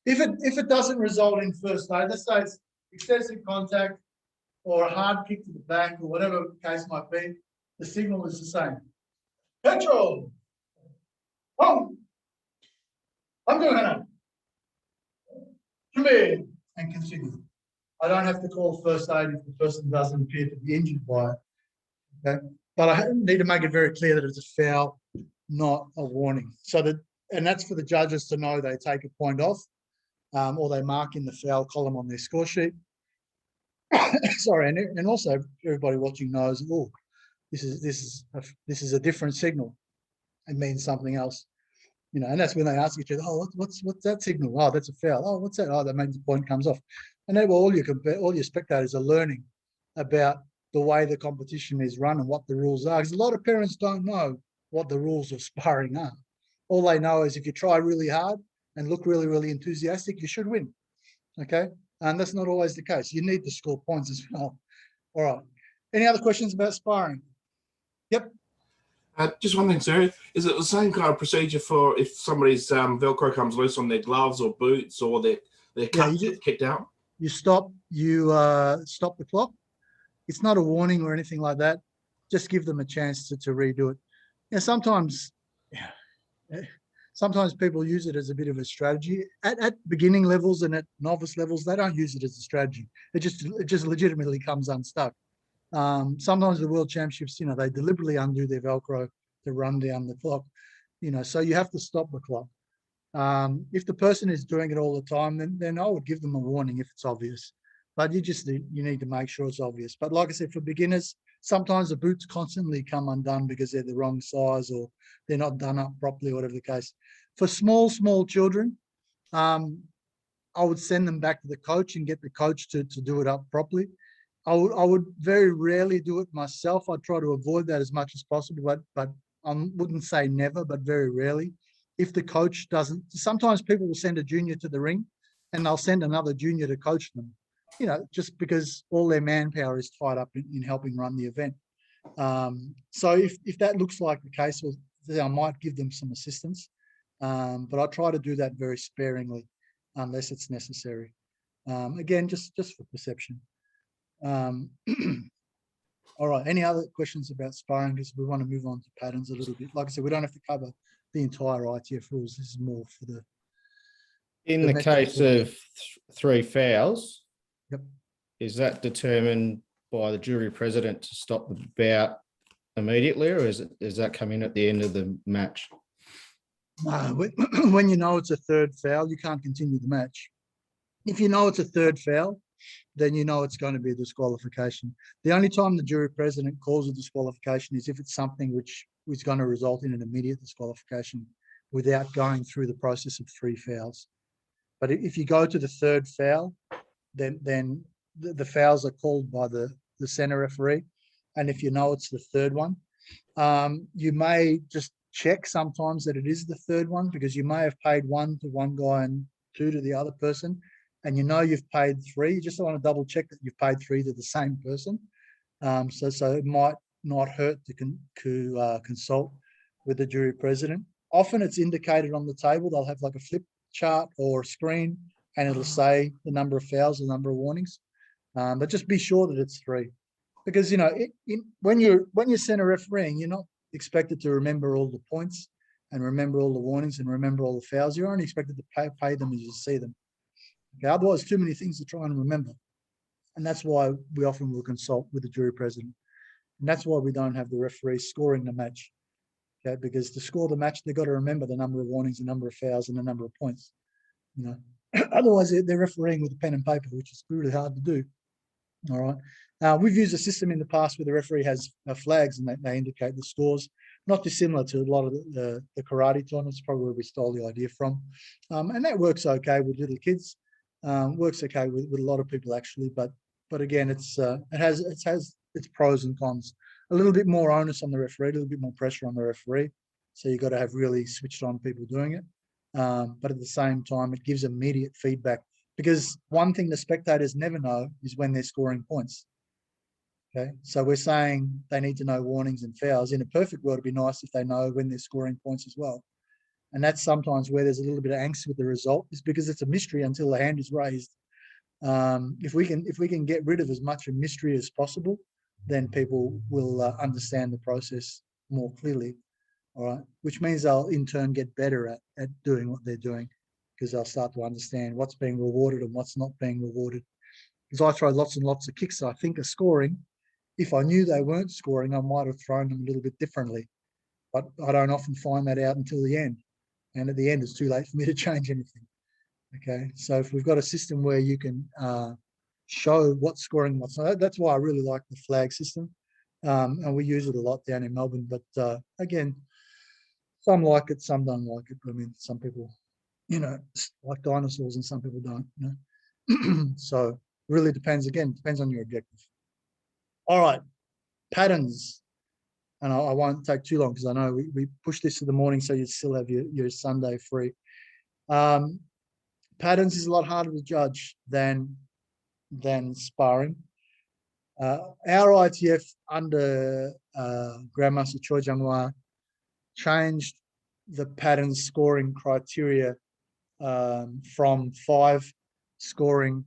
If it doesn't result in first aid, let's say it's excessive contact or a hard kick to the back or whatever the case might be, the signal is the same. Petrol. Home. I'm doing it. Come here and continue. I don't have to call first aid if the person doesn't appear to be injured by it. Okay. But I need to make it very clear that it's a foul, not a warning. So that, and that's for the judges to know they take a point off, or they mark in the foul column on their score sheet. Sorry, and also everybody watching knows, oh, this is a different signal. It means something else, you know. And that's when they ask each other, oh, what's that signal? Oh, that's a foul. Oh, what's that? Oh, that means the point comes off. And then all your spectators are learning about the way the competition is run and what the rules are. Because a lot of parents don't know what the rules of sparring are. All they know is if you try really hard and look really, really enthusiastic, you should win. Okay. And that's not always the case. You need to score points as well. All right. Any other questions about sparring? Yep. Just one thing, sir. Is it the same kind of procedure for if somebody's Velcro comes loose on their gloves or boots or their cup gets kicked out? You stop the clock. It's not a warning or anything like that. Just give them a chance to redo it. Yeah, sometimes people use it as a bit of a strategy. At beginning levels and at novice levels, they don't use it as a strategy. It just legitimately comes unstuck. Sometimes the world championships, you know, they deliberately undo their Velcro to run down the clock, you know, so you have to stop the clock. If the person is doing it all the time, then I would give them a warning if it's obvious. But you need to make sure it's obvious. But like I said, for beginners, sometimes the boots constantly come undone because they're the wrong size or they're not done up properly, whatever the case. For small children, I would send them back to the coach and get the coach to do it up properly. I would very rarely do it myself. I try to avoid that as much as possible, but I wouldn't say never, but very rarely. If the coach doesn't, sometimes people will send a junior to the ring and they'll send another junior to coach them, you know, just because all their manpower is tied up in helping run the event. So if that looks like the case, well, I might give them some assistance, but I try to do that very sparingly unless it's necessary. Again, just for perception. All right, any other questions about sparring? Because we want to move on to patterns a little bit. Like I said, we don't have to cover the entire ITF rules. This is more for the... In the case of 3 fouls, yep, is that determined by the jury president to stop the bout immediately, or does that come in at the end of the match? When you know it's a 3rd foul, you can't continue the match. If you know it's a 3rd foul, then you know it's going to be a disqualification. The only time the jury president calls a disqualification is if it's something which is going to result in an immediate disqualification without going through the process of 3 fouls. But if you go to the 3rd foul, then the fouls are called by the center referee. And if you know it's the 3rd one, you may just check sometimes that it is the 3rd one, because you may have paid 1 to one guy and 2 to the other person, and you know you've paid 3. You just want to double check that you've paid 3 to the same person. So it might not hurt to consult with the jury president. Often it's indicated on the table. They'll have like a flip chart or a screen, and it'll say the number of fouls, the number of warnings. But just be sure that it's 3, because you know when you're center refereeing, you're not expected to remember all the points and remember all the warnings and remember all the fouls. You're only expected to pay them as you see them. Okay, otherwise, too many things to try and remember, and that's why we often will consult with the jury president, and that's why we don't have the referee scoring the match. Okay, because to score the match, they've got to remember the number of warnings, the number of fouls, and the number of points. You know, otherwise they're refereeing with a pen and paper, which is really hard to do. All right. We've used a system in the past where the referee has flags and they indicate the scores, not dissimilar to a lot of the karate tournaments, probably where we stole the idea from. And that works okay with little kids, works okay with a lot of people actually, but again, it has its pros and cons. A little bit more onus on the referee, a little bit more pressure on the referee. So you've got to have really switched on people doing it. But at the same time, it gives immediate feedback, because one thing the spectators never know is when they're scoring points. Okay, so we're saying they need to know warnings and fouls. In a perfect world, it'd be nice if they know when they're scoring points as well. And that's sometimes where there's a little bit of angst with the result, is because it's a mystery until the hand is raised. If we can get rid of as much of mystery as possible, then people will understand the process more clearly. All right, which means they'll in turn get better at doing what they're doing, because they'll start to understand what's being rewarded and what's not being rewarded. Because I throw lots and lots of kicks I think are scoring. If I knew they weren't scoring, I might have thrown them a little bit differently. But I don't often find that out until the end. And at the end, it's too late for me to change anything. Okay, so if we've got a system where you can show what's scoring, what's not, that's why I really like the flag system. And we use it a lot down in Melbourne. But again, some like it, some don't like it. I mean, some people, like dinosaurs, and some people don't. So really depends. Again, depends on your objective. All right, patterns. And I won't take too long because I know we push this to the morning, so you still have your Sunday free. Patterns is a lot harder to judge than sparring. Our ITF under Grandmaster Choi Jung-Hwa changed the pattern scoring criteria from 5 scoring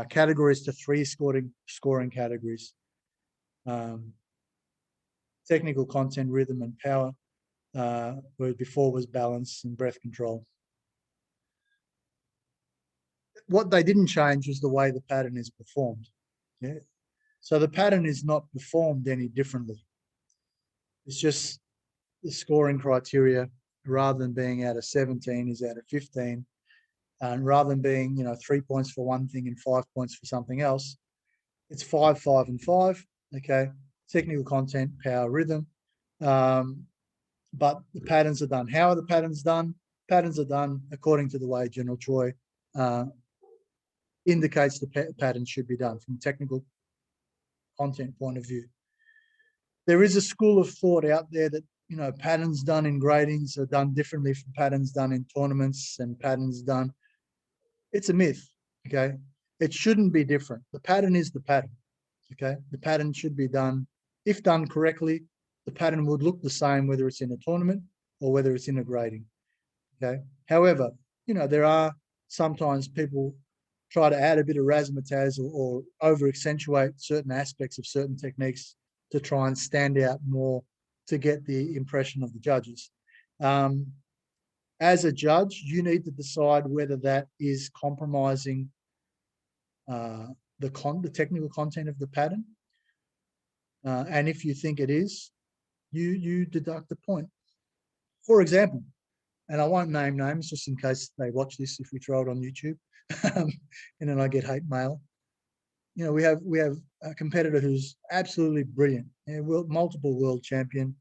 categories to 3 scoring categories. Technical content, rhythm, and power, where before was balance and breath control. What they didn't change was the way the pattern is performed. Yeah. So the pattern is not performed any differently. It's just the scoring criteria, rather than being out of 17, is out of 15. And rather than being, 3 points for one thing and 5 points for something else, it's 5, 5, and 5. Okay. Technical content, power, rhythm. But the patterns are done. How are the patterns done? Patterns are done according to the way General Choi indicates the pattern should be done from a technical content point of view. There is a school of thought out there that, patterns done in gradings are done differently from patterns done in tournaments and patterns done. It's a myth, okay? It shouldn't be different. The pattern is the pattern, okay? The pattern should be done. If done correctly, the pattern would look the same whether it's in a tournament or whether it's in a grading, okay? However, there are sometimes people try to add a bit of razzmatazz or over accentuate certain aspects of certain techniques to try and stand out more to get the impression of the judges. As a judge, you need to decide whether that is compromising the technical content of the pattern. And if you think it is, you deduct a point. For example, and I won't name names just in case they watch this if we throw it on YouTube, and then I get hate mail. We have a competitor who's absolutely brilliant, multiple world champion,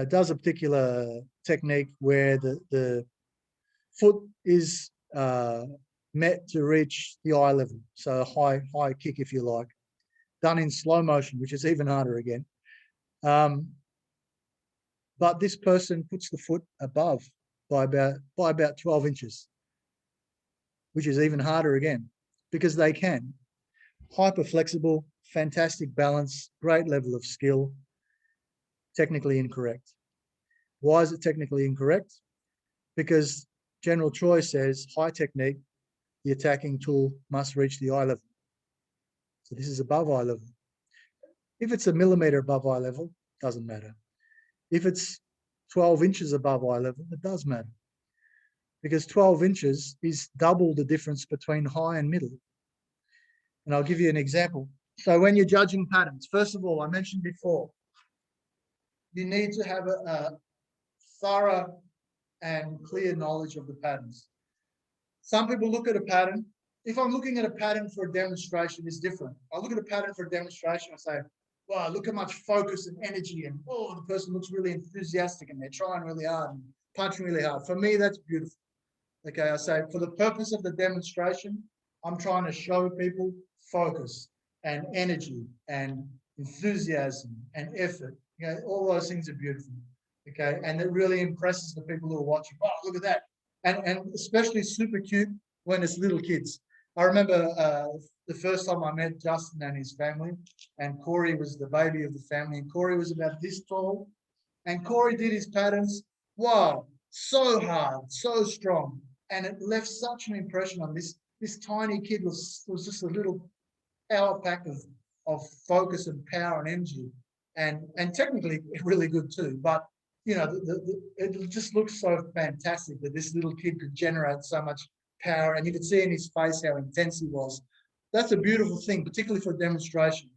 does a particular technique where the foot is met to reach the eye level, so a high kick, if you like, done in slow motion, which is even harder again. But this person puts the foot above by about 12 inches, which is even harder again, because they can. Hyper flexible, fantastic balance, great level of skill, technically incorrect. Why is it technically incorrect? Because General Choi says high technique, the attacking tool must reach the eye level. So this is above eye level. If it's a millimeter above eye level, doesn't matter. If it's 12 inches above eye level, it does matter, because 12 inches is double the difference between high and middle. And I'll give you an example. So when you're judging patterns, first of all, I mentioned before, you need to have a thorough and clear knowledge of the patterns. Some people look at a pattern if I'm looking at a pattern for a demonstration, it's different. I look at a pattern for a demonstration, I say, wow, look how much focus and energy, and oh, the person looks really enthusiastic and they're trying really hard and punching really hard. For me, that's beautiful. Okay, I say for the purpose of the demonstration, I'm trying to show people focus and energy and enthusiasm and effort. Okay, all those things are beautiful. Okay, and it really impresses the people who are watching. Oh, look at that. And especially super cute when it's little kids. I remember the first time I met Justin and his family, and Corey was the baby of the family, and Corey was about this tall, and Corey did his patterns. Wow, so hard, so strong, and it left such an impression on this tiny kid. Was just a little power pack of focus and power and energy, and technically really good too. But you know, it just looks so fantastic that this little kid could generate so much power, and you could see in his face how intense he was. That's a beautiful thing, particularly for a demonstration.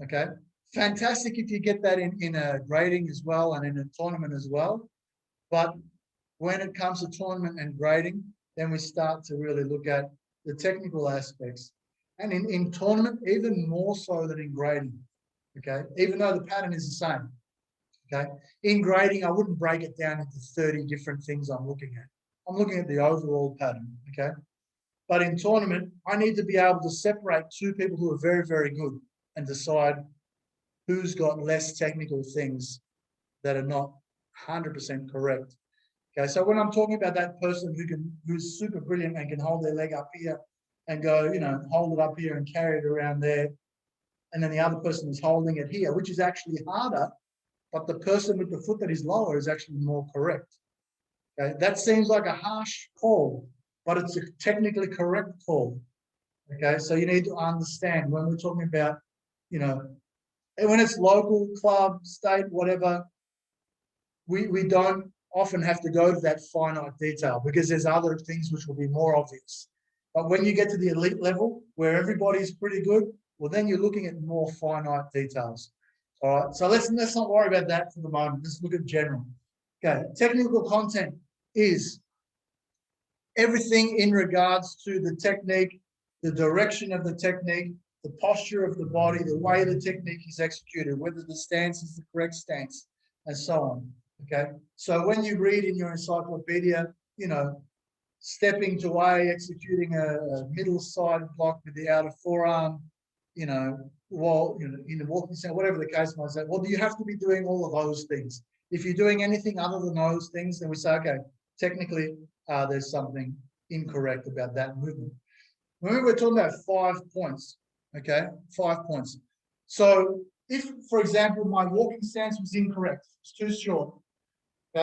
Okay, fantastic if you get that in a grading as well and in a tournament as well. But when it comes to tournament and grading, then we start to really look at the technical aspects. And in tournament, even more so than in grading. Okay, even though the pattern is the same. Okay, in grading, I wouldn't break it down into 30 different things I'm looking at. I'm looking at the overall pattern. Okay, but in tournament, I need to be able to separate two people who are very, very good and decide who's got less technical things that are not 100% correct. Okay, so when I'm talking about that person who's super brilliant and can hold their leg up here and go, you know, hold it up here and carry it around there, and then the other person is holding it here, which is actually harder, but the person with the foot that is lower is actually more correct. Okay, that seems like a harsh call, but it's a technically correct call. Okay, so you need to understand when we're talking about, you know, when it's local, club, state, whatever, we don't often have to go to that finite detail because there's other things which will be more obvious. But when you get to the elite level where everybody's pretty good, well, then you're looking at more finite details. All right, so let's not worry about that for the moment. Let's look at general. Okay, technical content is everything in regards to the technique, the direction of the technique, the posture of the body, the way the technique is executed, whether the stance is the correct stance, and so on. Okay, so when you read in your encyclopedia, you know, stepping to A, executing a middle side block with the outer forearm, you know, while in the walking stance, whatever the case might say, well, you have to be doing all of those things. If you're doing anything other than those things, then we say, okay, technically, there's something incorrect about that movement. Remember, we're talking about 5 points, okay? 5 points. So if, for example, my walking stance was incorrect, it's too short,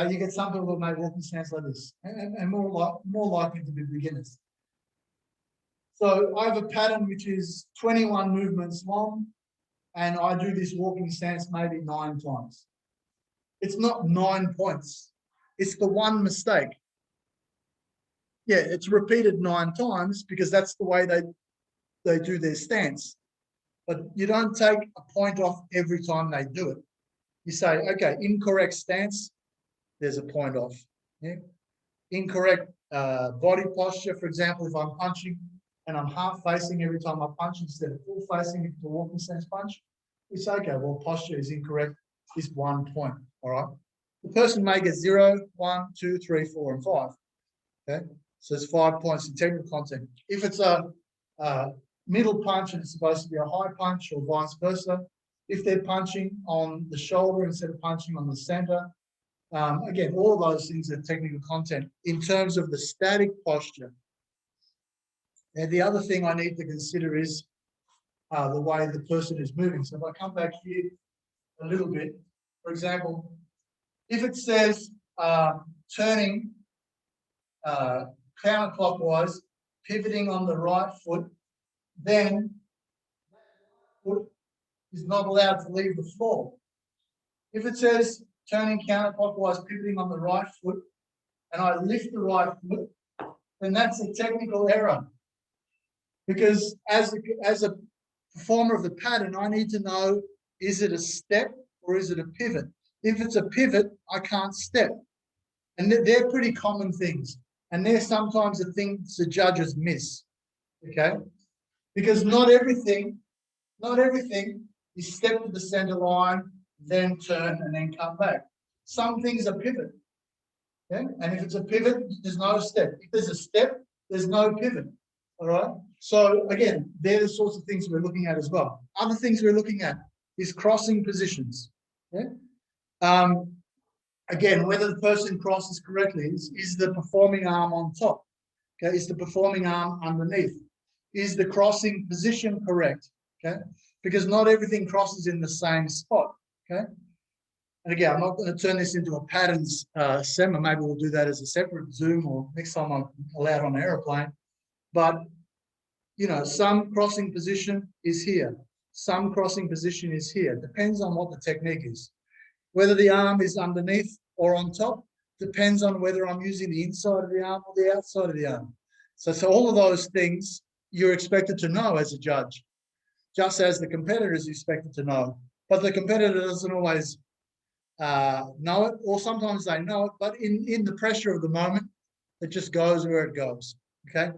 you get some people who make walking stance like this, and more likely to be beginners. So I have a pattern which is 21 movements long, and I do this walking stance maybe 9 times. It's not 9 points. It's the one mistake. Yeah, it's repeated 9 times because that's the way they do their stance. But you don't take a point off every time they do it. You say, okay, incorrect stance, there's a point off. Yeah? Incorrect body posture, for example, if I'm punching and I'm half facing every time I punch instead of full facing, if it's a walking stance punch, we say, okay, well, posture is incorrect, is 1 point, all right? The person may get 0, 1, 2, 3, 4, and 5, okay? So it's 5 points in technical content. If it's a middle punch and it's supposed to be a high punch or vice versa, if they're punching on the shoulder instead of punching on the center, again, all those things are technical content. In terms of the static posture, and the other thing I need to consider is the way the person is moving. So if I come back here a little bit, for example, if it says turning counterclockwise, pivoting on the right foot, then foot is not allowed to leave the floor. If it says turning counterclockwise, pivoting on the right foot, and I lift the right foot, then that's a technical error. Because as a performer of the pattern, I need to know, is it a step or is it a pivot? If it's a pivot, I can't step. And they're pretty common things. And they're sometimes the things the judges miss. Okay, because not everything is step to the center line, then turn and then come back. Some things are pivot. Okay, and if it's a pivot, there's no step. If there's a step, there's no pivot. All right. So again, they're the sorts of things we're looking at as well. Other things we're looking at is crossing positions. Okay. Again, whether the person crosses correctly is the performing arm on top. Okay, is the performing arm underneath? Is the crossing position correct? Okay, because not everything crosses in the same spot. Okay, and again, I'm not going to turn this into a patterns seminar. Maybe we'll do that as a separate Zoom or next time I'm allowed on an aeroplane. But you know, some crossing position is here, some crossing position is here. Depends on what the technique is. Whether the arm is underneath or on top depends on whether I'm using the inside of the arm or the outside of the arm. So all of those things you're expected to know as a judge, just as the competitor is expected to know. But the competitor doesn't always know it, or sometimes they know it, but in the pressure of the moment, it just goes where it goes. Okay.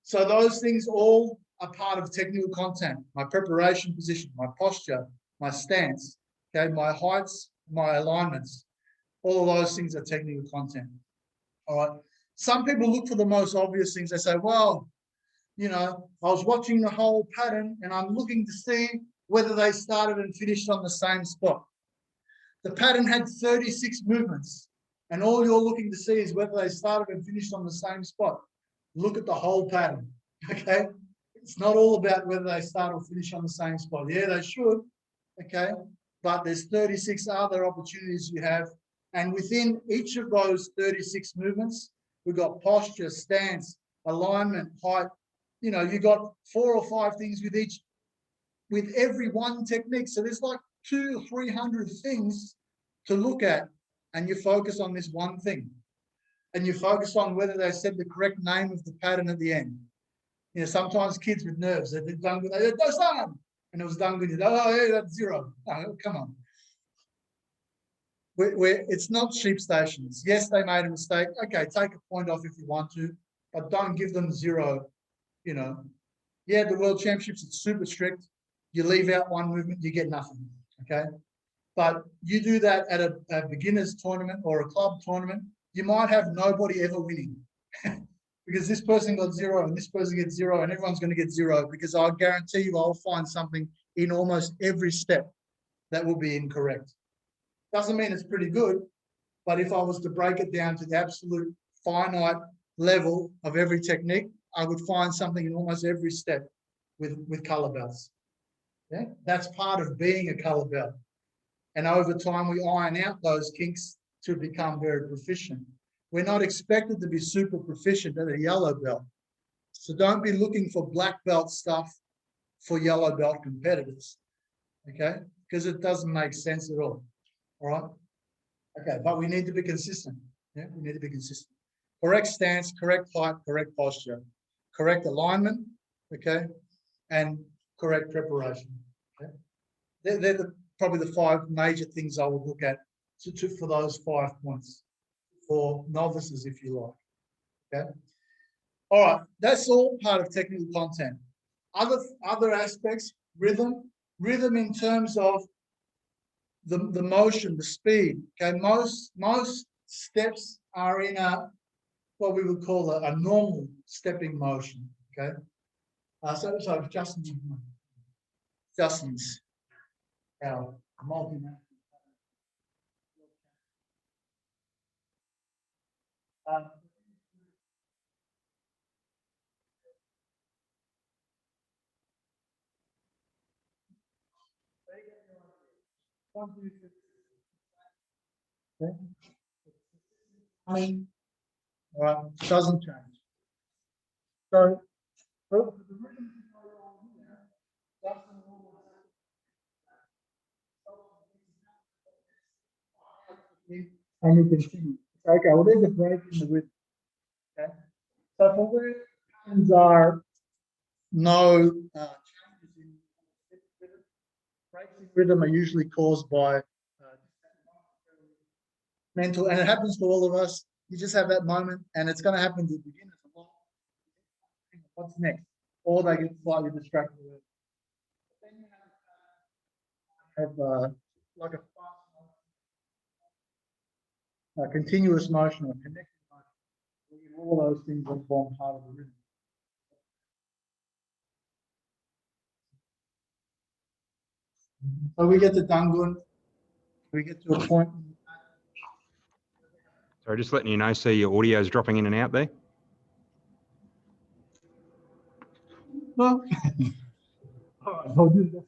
So those things all are part of technical content. My preparation position, my posture, my stance, okay, my heights, my alignments, all of those things are technical content. All right. Some people look for the most obvious things. They say, well, you know, I was watching the whole pattern and I'm looking to see whether they started and finished on the same spot. The pattern had 36 movements, and all you're looking to see is whether they started and finished on the same spot. Look at the whole pattern, okay? It's not all about whether they start or finish on the same spot. Yeah, they should, okay? But there's 36 other opportunities you have, and within each of those 36 movements, we've got posture, stance, alignment, height. You know, you got 4 or 5 things with every one technique. So there's like 200 or 300 things to look at, and you focus on this one thing. And you focus on whether they said the correct name of the pattern at the end. You know, sometimes kids with nerves, they did Dungan, they said, Dosan! And it was Dungan, oh, hey, that's 0. Oh, come on. It's not sheep stations. Yes, they made a mistake. Okay, take a point off if you want to, but don't give them 0, you know. Yeah, the World Championships, it's super strict. You leave out one movement, you get nothing, okay? But you do that at a beginner's tournament or a club tournament, you might have nobody ever winning because this person got 0 and this person gets 0 and everyone's going to get 0, because I guarantee you I'll find something in almost every step that will be incorrect. Doesn't mean it's pretty good, but if I was to break it down to the absolute finite level of every technique, I would find something in almost every step with color belts. Yeah? That's part of being a color belt. And over time, we iron out those kinks to become very proficient. We're not expected to be super proficient at a yellow belt. So don't be looking for black belt stuff for yellow belt competitors, okay? Because it doesn't make sense at all right? Okay, but we need to be consistent. Yeah, we need to be consistent. Correct stance, correct height, correct posture, correct alignment, okay, and correct preparation. Okay? They're probably the 5 major things I would look at for those 5 points for novices, if you like. Okay. All right, that's all part of technical content. Other aspects, rhythm in terms of the motion, the speed. Okay, most steps are in what we would call a normal stepping motion. Okay, so Justin's our multi-national. Okay. I mean, all right, it doesn't change. So, the rhythm and you continue. Okay, well, there's a break in the rhythm. Okay, so for where patterns are no changes in rhythm, breaks in rhythm are usually caused by mental, and it happens to all of us. You just have that moment, and it's going to happen to beginners a lot. what's next? Or they get slightly distracted with it. Then you have like a continuous motion or connected motion. All those things that form part of the rhythm. So we get to Dungun, we get to a point. Sorry, just letting you know, so your audio is dropping in and out there. Well, all right, I'll do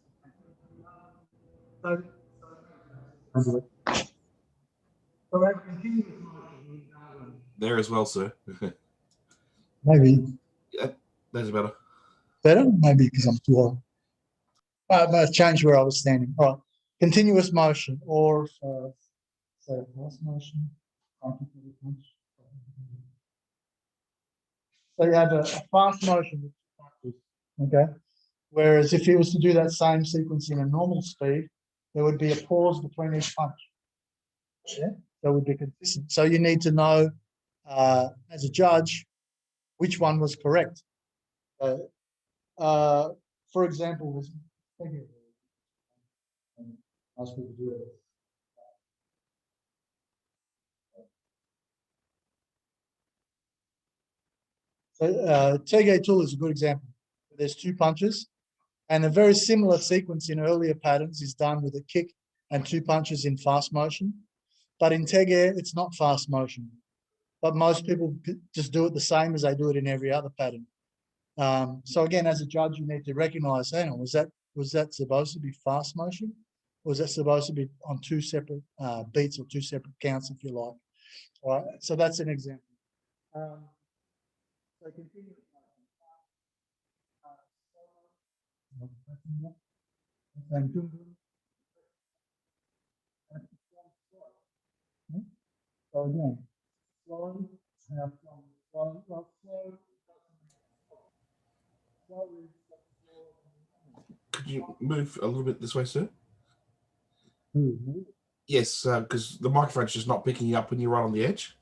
that. So we have continuous motion. There as well, sir. Maybe That's better. better, maybe because I'm too high. But change where I was standing. All right, continuous motion or so fast motion. So you have a fast motion, okay? Whereas if he was to do that same sequence in a normal speed, there would be a pause between each punch. Yeah, that would be consistent. So you need to know, as a judge, which one was correct. For example, so Tege tool is a good example. There's two punches, and a very similar sequence in earlier patterns is done with a kick and two punches in fast motion. But in Tege, it's not fast motion. But most people just do it the same as they do it in every other pattern. So again, as a judge, you need to recognize, hang on, was that supposed to be fast motion? Or was that supposed to be on two separate beats or two separate counts, if you like? All right, so that's an example. So continue. So again, slow, Could you move a little bit this way, sir? Yes, because the microphone's just not picking you up when you're right on the edge.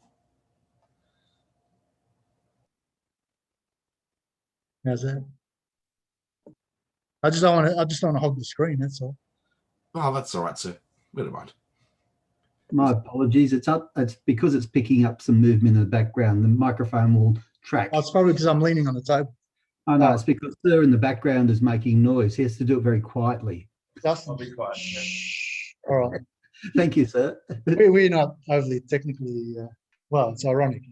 How's that? I just don't want to hog the screen. That's all. Oh, that's all right, sir. We don't mind. My apologies. It's because it's picking up some movement in the background. The microphone will track. Oh, it's probably because I'm leaning on the table. Oh no, it's because Sir in the background is making noise. He has to do it very quietly. Justin, I'll be quiet. all right. Thank you, sir. We're not overly technically. Well, it's ironic.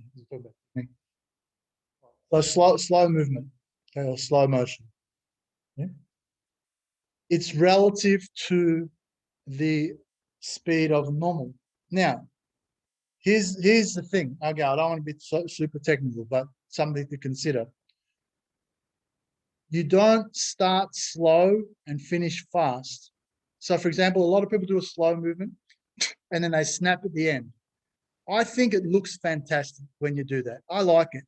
So slow movement, okay, or slow motion. Yeah? It's relative to the speed of normal. Now, here's the thing. Okay, I don't want to be super technical, but something to consider. You don't start slow and finish fast. So, for example, a lot of people do a slow movement and then they snap at the end. I think it looks fantastic when you do that. I like it,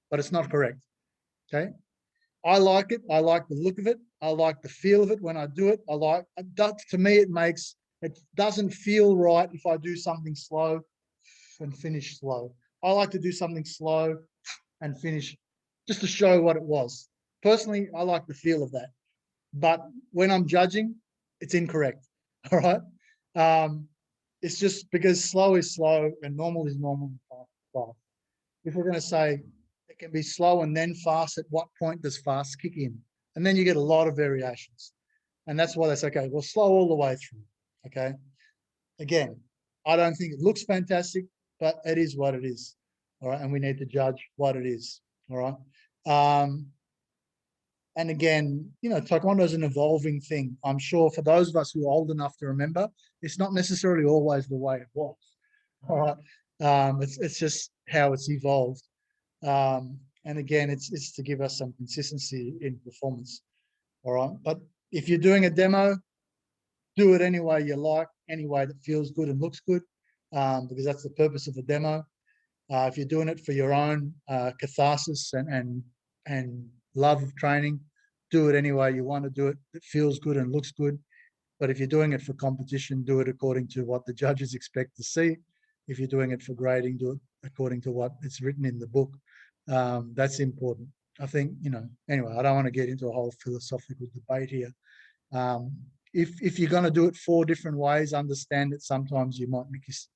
but it's not correct. Okay. I like it. I like the look of it. I like the feel of it when I do it. To me, it doesn't feel right if I do something slow and finish slow. I like to do something slow and finish just to show what it was. Personally, I like the feel of that. But when I'm judging, it's incorrect. All right. It's just because slow is slow and normal is normal and fast is fast. If we're going to say it can be slow and then fast, at what point does fast kick in? And then you get a lot of variations. And that's why they say, okay, well, slow all the way through. Okay. Again, I don't think it looks fantastic, but it is what it is. All right. And we need to judge what it is. All right. And again, Taekwondo is an evolving thing. I'm sure for those of us who are old enough to remember, it's not necessarily always the way it was. All right. It's just how it's evolved. And again, it's to give us some consistency in performance. All right. But if you're doing a demo, do it any way you like, any way that feels good and looks good, because that's the purpose of the demo. If you're doing it for your own catharsis and love of training, do it any way you want to do it. It feels good and looks good. But if you're doing it for competition, do it according to what the judges expect to see. If you're doing it for grading, do it according to what it's written in the book. That's important. I think, anyway, I don't want to get into a whole philosophical debate here. If you're going to do it 4 different ways, understand that sometimes you might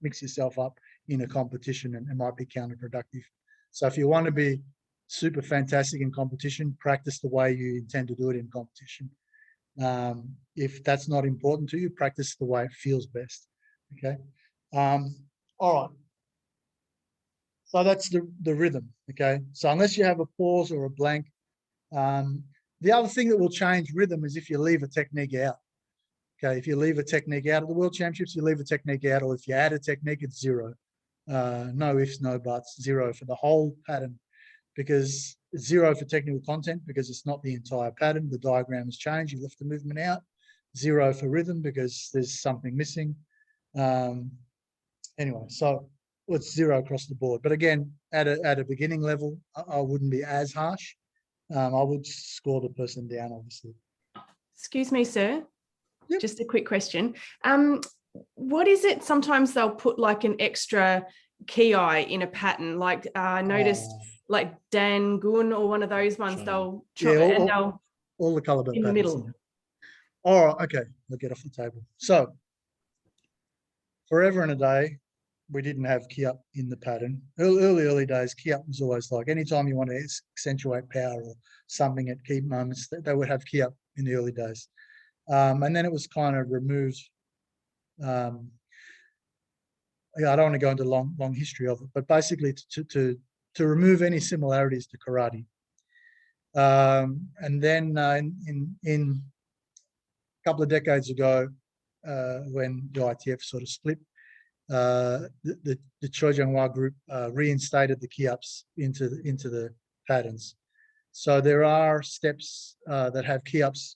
mix yourself up in a competition, and it might be counterproductive. So if you want to be super fantastic in competition, practice the way you intend to do it in competition. If that's not important to you, practice the way it feels best. Okay. All right. So that's the rhythm. Okay. So unless you have a pause or a blank, the other thing that will change rhythm is if you leave a technique out. Okay. If you leave a technique out of the World Championships, you leave a technique out, or if you add a technique, it's 0. No ifs, no buts, 0 for the whole pattern, because 0 for technical content, because it's not the entire pattern. The diagram has changed. You left the movement out. 0 for rhythm, because there's something missing. Anyway, so it's 0 across the board. But again, at a beginning level, I wouldn't be as harsh. I would score the person down, obviously. Excuse me, sir. Yep. Just a quick question. What is it? Sometimes they'll put like an extra ki in a pattern. Like I noticed, like Dan Gun or one of those ones. They'll chop it and they'll all the colour in the middle. All right, okay, I'll get off the table. So, forever and a day, we didn't have key up in the pattern. Early days, key up was always like anytime you want to accentuate power or something at key moments, they would have key up in the early days. And then it was kind of removed. Yeah, I don't want to go into long history of it, but basically to remove any similarities to karate. And then in a couple of decades ago, when the ITF sort of split, the Choi Jung-Hwa group reinstated the key ups into the patterns. So there are steps that have key ups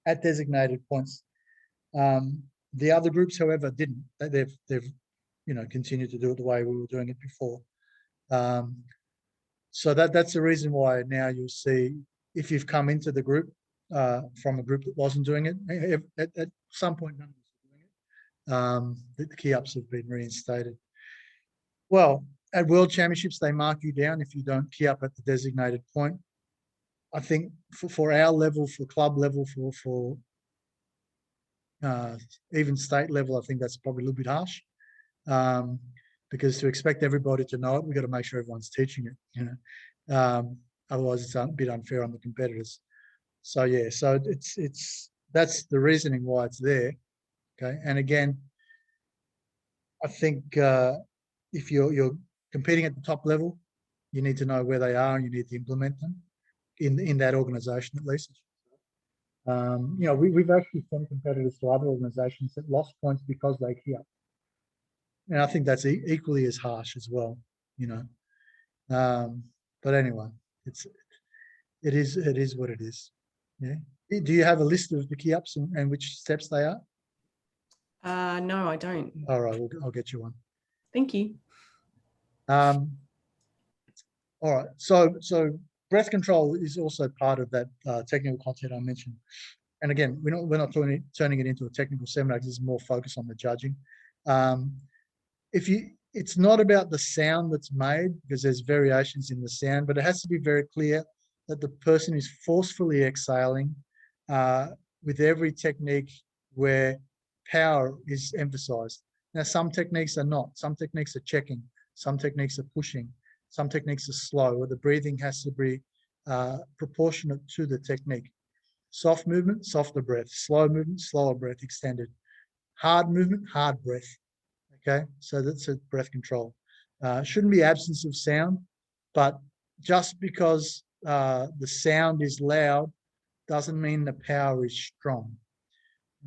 at designated points. The other groups, however, didn't. They've continued to do it the way we were doing it before. So that's the reason why now you'll see, if you've come into the group from a group that wasn't doing it, at some point none of us were doing it, the key ups have been reinstated. Well, at World Championships, they mark you down if you don't key up at the designated point. I think for our level, for club level, for even state level, I think that's probably a little bit harsh, because to expect everybody to know it, we've got to make sure everyone's teaching it. Otherwise, it's a bit unfair on the competitors. So yeah, so that's the reasoning why it's there. Okay, and again, I think if you're competing at the top level, you need to know where they are and you need to implement them in that organization at least. We've actually sent competitors to other organizations that lost points because they key up. And I think that's equally as harsh as well, But anyway, it is what it is. Yeah. Do you have a list of the key ups and which steps they are? No, I don't. All right, I'll get you one. Thank you. All right, so breath control is also part of that technical content I mentioned. And again, we're not turning it into a technical seminar, because it's more focused on the judging. It's not about the sound that's made, because there's variations in the sound, but it has to be very clear that the person is forcefully exhaling with every technique where power is emphasized. Now, some techniques are not. Some techniques are checking. Some techniques are pushing. Some techniques are slow, or the breathing has to be proportionate to the technique. Soft movement, softer breath. Slow movement, slower breath, extended. Hard movement, hard breath. Okay, so that's a breath control. Shouldn't be absence of sound, but just because the sound is loud doesn't mean the power is strong.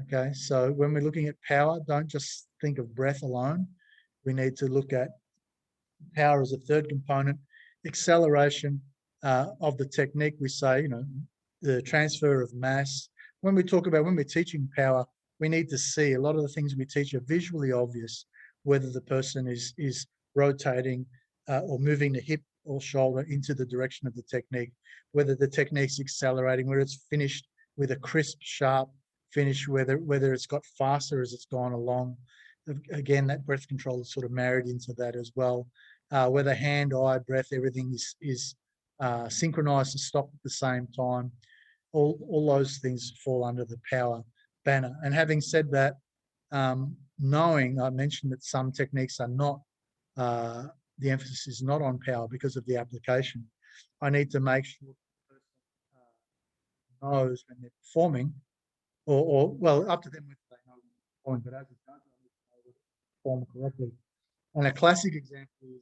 Okay, so when we're looking at power, don't just think of breath alone. We need to look at power as a third component. Acceleration of the technique, we say, the transfer of mass. When we're teaching power, we need to see a lot of the things we teach are visually obvious, whether the person is rotating or moving the hip or shoulder into the direction of the technique, whether the technique's accelerating, whether it's finished with a crisp, sharp finish, whether it's got faster as it's gone along. Again, that breath control is sort of married into that as well. Whether hand, eye, breath, everything is synchronized to stop at the same time. All those things fall under the power banner. And having said that, knowing I mentioned that some techniques are not, the emphasis is not on power because of the application, I need to make sure the person knows when they're performing, or well, up to them if they know when they're performing, but as a judge, I need to know when to perform correctly. And a classic example is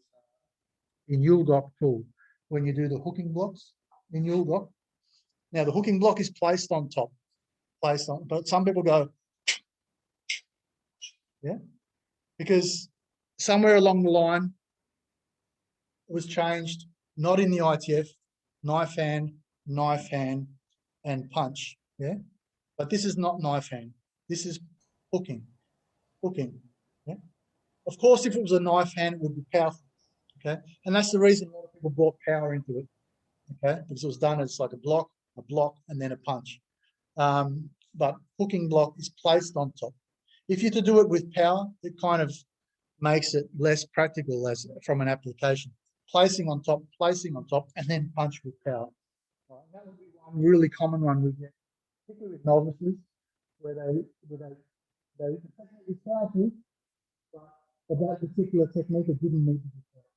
in Yule-Dock pool, when you do the hooking blocks in Yule-Dock. Now, the hooking block is placed on top, but some people go, yeah, because somewhere along the line it was changed, not in the ITF, knife hand, and punch, yeah. But this is not knife hand. This is hooking, yeah. Of course, if it was a knife hand, it would be powerful, okay. And that's the reason a lot of people brought power into it, okay, because it was done as like a block, and then a punch. But hooking block is placed on top. If you're to do it with power, it kind of makes it less practical as from an application. Placing on top, and then punch with power. Right, that would be one really common one we get, particularly with novices, where they technically powerful, but that particular technique it didn't need to be powerful.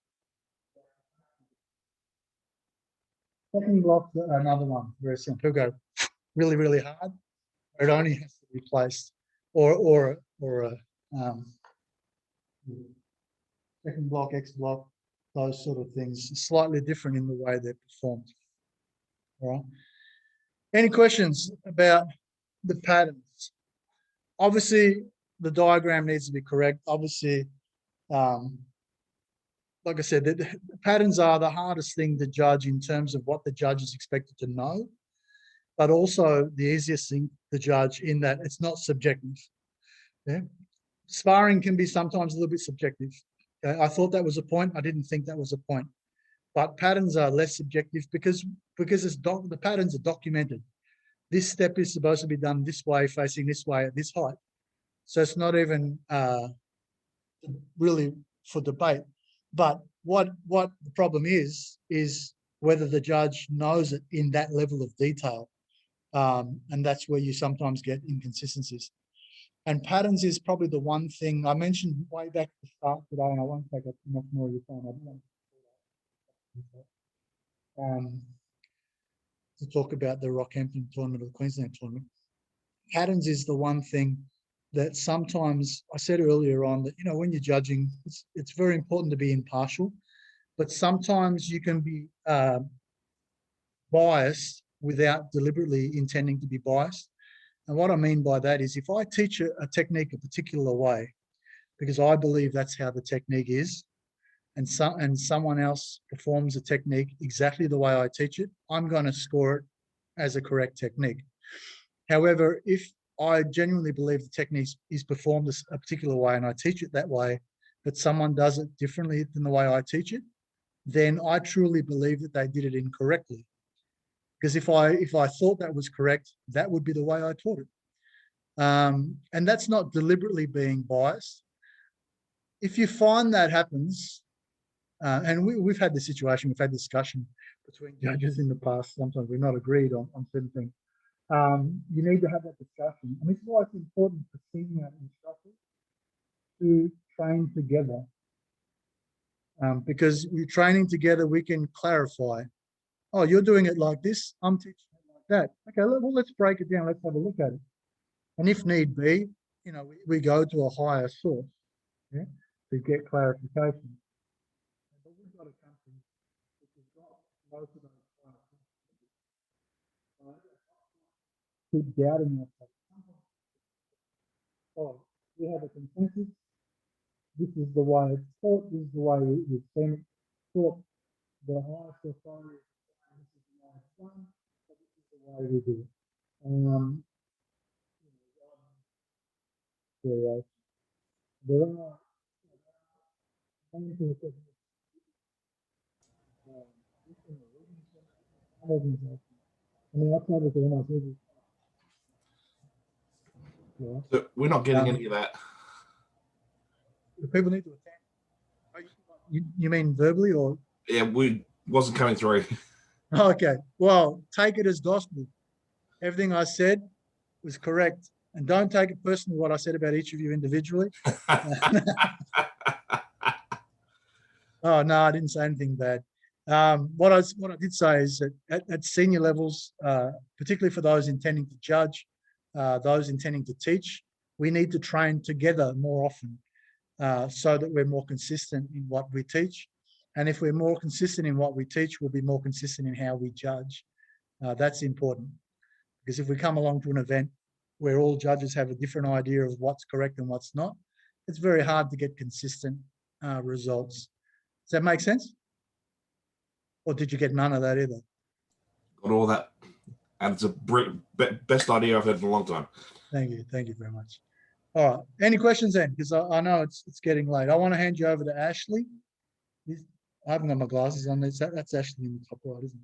Hooking blocks are another one, very simple. People go really, really hard. It only has to be placed, or a second block, X block, those sort of things, slightly different in the way they're performed. All right. Any questions about the patterns? Obviously, the diagram needs to be correct. Obviously, like I said, the patterns are the hardest thing to judge in terms of what the judge is expected to know, but also the easiest thing to judge in that it's not subjective. Yeah? Sparring can be sometimes a little bit subjective. Okay? I thought that was a point. I didn't think that was a point. But patterns are less subjective because the patterns are documented. This step is supposed to be done this way, facing this way at this height. So it's not even really for debate. But what the problem is whether the judge knows it in that level of detail. And that's where you sometimes get inconsistencies. And patterns is probably the one thing I mentioned way back at the start today, and I won't take up much more of your time. To talk about the Rockhampton tournament or the Queensland tournament. Patterns is the one thing that sometimes, I said earlier on that, when you're judging, it's very important to be impartial, but sometimes you can be biased without deliberately intending to be biased. And what I mean by that is if I teach a technique a particular way, because I believe that's how the technique is, and someone else performs a technique exactly the way I teach it, I'm going to score it as a correct technique. However, if I genuinely believe the technique is performed a particular way and I teach it that way, but someone does it differently than the way I teach it, then I truly believe that they did it incorrectly. Because if I thought that was correct, that would be the way I taught it. And that's not deliberately being biased. If you find that happens, and we've had this situation, we've had discussion between judges in the past, sometimes we're not agreed on certain things. You need to have that discussion. And this is why it's important for senior instructors to train together. Because we're training together, we can clarify. Oh, you're doing it like this, I'm teaching it like that. Okay, well, let's break it down. Let's have a look at it. And if need be, we go to a higher source, yeah, to get clarification. But we've got a country which has got most of those keep doubting ourselves. Oh, we have a consensus. This is the way it's taught. This is the way we've seen it taught. The highest authority is this is the way it's done, but this is the way we do it. There are So we're not getting any of that. People need to attend. You mean verbally or? Yeah, we wasn't coming through. Okay, well, take it as gospel. Everything I said was correct. And don't take it personally what I said about each of you individually. Oh, no, I didn't say anything bad. What I did say is that at senior levels, particularly for those intending to judge, those intending to teach, we need to train together more often so that we're more consistent in what we teach. And if we're more consistent in what we teach, we'll be more consistent in how we judge. That's important, because if we come along to an event where all judges have a different idea of what's correct and what's not, it's very hard to get consistent results. Does that make sense? Or did you get none of that either? Got all that. And it's a best idea I've had in a long time. Thank you. Thank you very much. All right. Any questions then? Because I know it's getting late. I want to hand you over to Ashley. I haven't got my glasses on. That's Ashley in the top right, isn't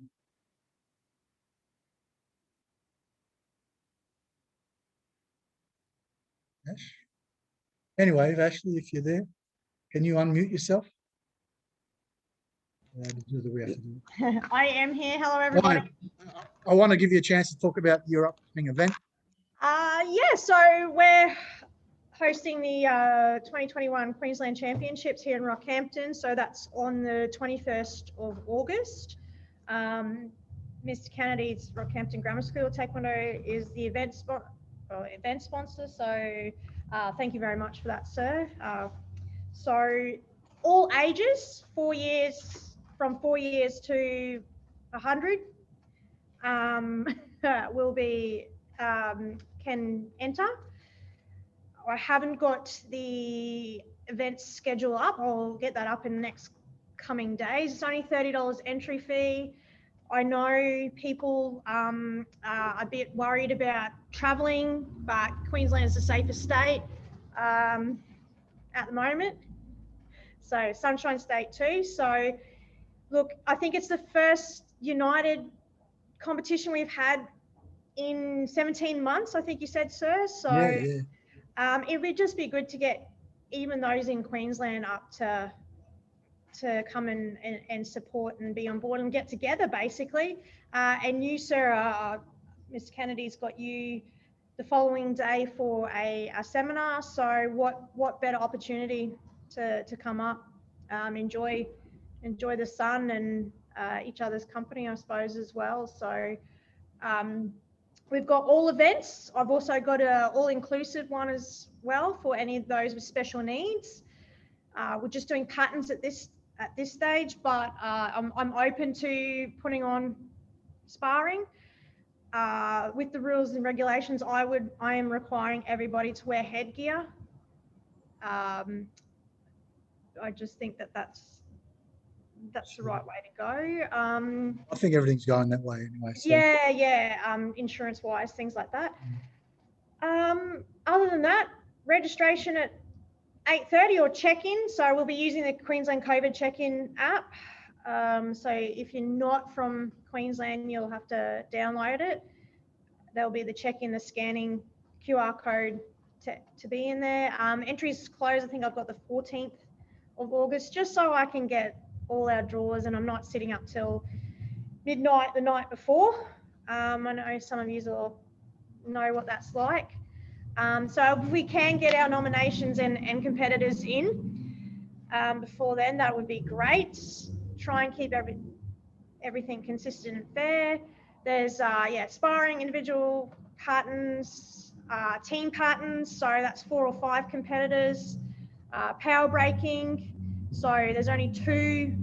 it? Ash? Anyway, Ashley, if you're there, can you unmute yourself? I am here. Hello, everybody. I want to give you a chance to talk about your upcoming event. Yeah, so we're hosting the 2021 Queensland Championships here in Rockhampton. So that's on the 21st of August. Mr. Kennedy's Rockhampton Grammar School Taekwondo is the event sponsor. So thank you very much for that, sir. So all ages, 4 years, from 4 years to 100 will be, can enter. I haven't got the event schedule up. I'll get that up in the next coming days. It's only $30 entry fee. I know people are a bit worried about travelling, but Queensland is the safest state at the moment. So Sunshine State too. So look, I think it's the first united competition we've had in 17 months, I think you said, sir. So yeah. It would just be good to get even those in Queensland up to come and support and be on board and get together, basically. And you, sir, Mr. Kennedy's got you the following day for a seminar. So what better opportunity to come up, enjoy the sun and each other's company, I suppose, as well. So we've got all events. I've also got a all-inclusive one as well for any of those with special needs. We're just doing patterns at this stage, but I'm open to putting on sparring. With the rules and regulations, I am requiring everybody to wear headgear. I just think that's the right way to go. I think everything's going that way anyway. So. Yeah. Insurance wise, things like that. Other than that, registration at 8:30 or check-in. So we'll be using the Queensland COVID check-in app. So if you're not from Queensland, you'll have to download it. There'll be the check-in, the scanning QR code to be in there. Entries close, I think I've got the 14th of August, just so I can get all our drawers and I'm not sitting up till midnight the night before. I know some of you will know what that's like. So if we can get our nominations and competitors in before then, that would be great. Try and keep everything consistent and fair. There's sparring, individual patterns, team patterns. So that's 4 or 5 competitors. Power breaking. So there's only 2.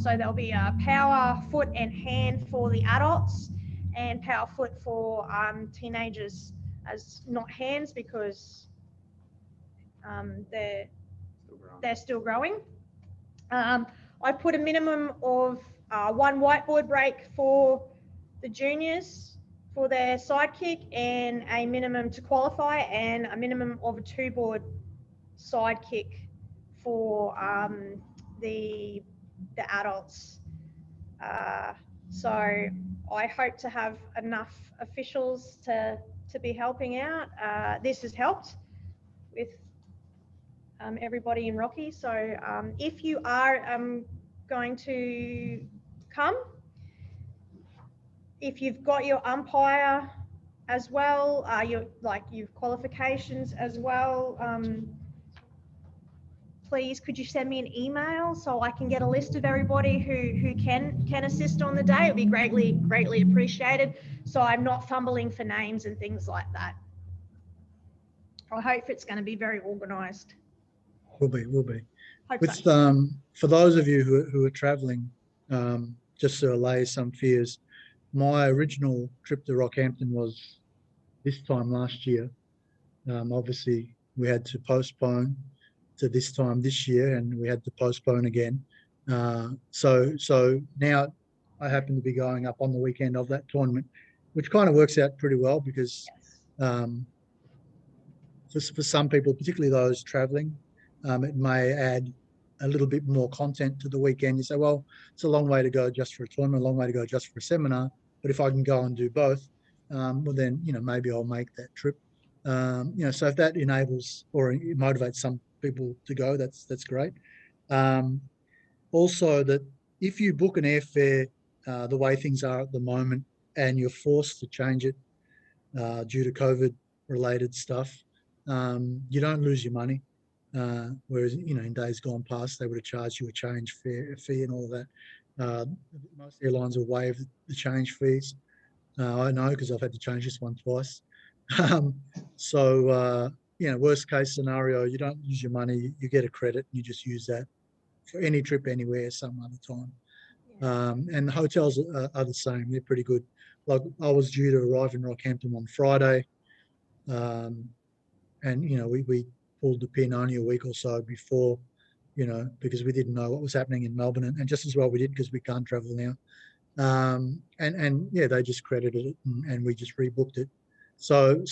So there'll be a power foot and hand for the adults and power foot for teenagers, as not hands because they're still growing. I put a minimum of 1 whiteboard break for the juniors for their side kick and a minimum to qualify and a minimum of a 2-board side kick for the adults. So I hope to have enough officials to be helping out. This has helped with everybody in Rocky. So if you are going to come, if you've got your umpire as well, your qualifications as well, please could you send me an email so I can get a list of everybody who can assist on the day? It'd be greatly appreciated. So I'm not fumbling for names and things like that. I hope it's going to be very organised. Will be. Hope With so. for those of you who are travelling, just to allay some fears, my original trip to Rockhampton was this time last year. Obviously, we had to postpone to this time this year, and we had to postpone again. So now I happen to be going up on the weekend of that tournament, which kind of works out pretty well because for some people, particularly those traveling, it may add a little bit more content to the weekend. You say, well, it's a long way to go just for a tournament, a long way to go just for a seminar. But if I can go and do both, well, then, maybe I'll make that trip. So if that enables or motivates some people to go, that's great. Also, that if you book an airfare the way things are at the moment and you're forced to change it due to COVID-related stuff, you don't lose your money. Whereas, in days gone past, they would have charged you a change fee and all of that. Most airlines will waive the change fees. I know because I've had to change this one twice. Worst case scenario, you don't lose your money, you get a credit, and you just use that for any trip anywhere some other time. And the hotels are the same. They're pretty good. Like I was due to arrive in Rockhampton on Friday. And, we pulled the pin only a week or so before, because we didn't know what was happening in Melbourne. And just as well we did because we can't travel now. They just credited it and we just rebooked it. So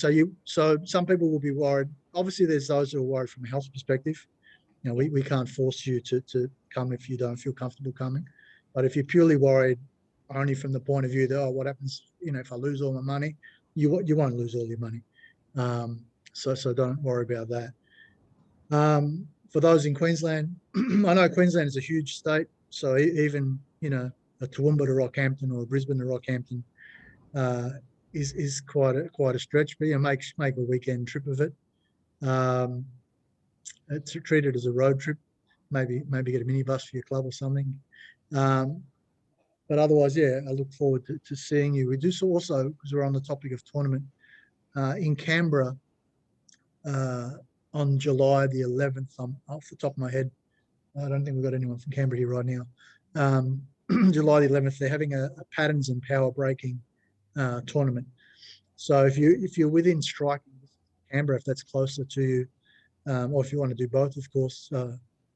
some people will be worried. Obviously, there's those who are worried from a health perspective. We can't force you to come if you don't feel comfortable coming. But if you're purely worried only from the point of view that, what happens, if I lose all my money, you won't lose all your money. So don't worry about that. For those in Queensland, I know Queensland is a huge state. So even, a Toowoomba to Rockhampton or a Brisbane to Rockhampton is quite a stretch, but make a weekend trip of it. It's treated as a road trip, maybe get a minibus for your club or something. But otherwise, I look forward to seeing you. We do also, because we're on the topic of tournament, in Canberra on July the 11th, off the top of my head. I don't think we've got anyone from Canberra here right now. July the 11th, they're having a patterns and power breaking tournament. So if you're within striking Canberra, if that's closer to you, or if you want to do both, of course,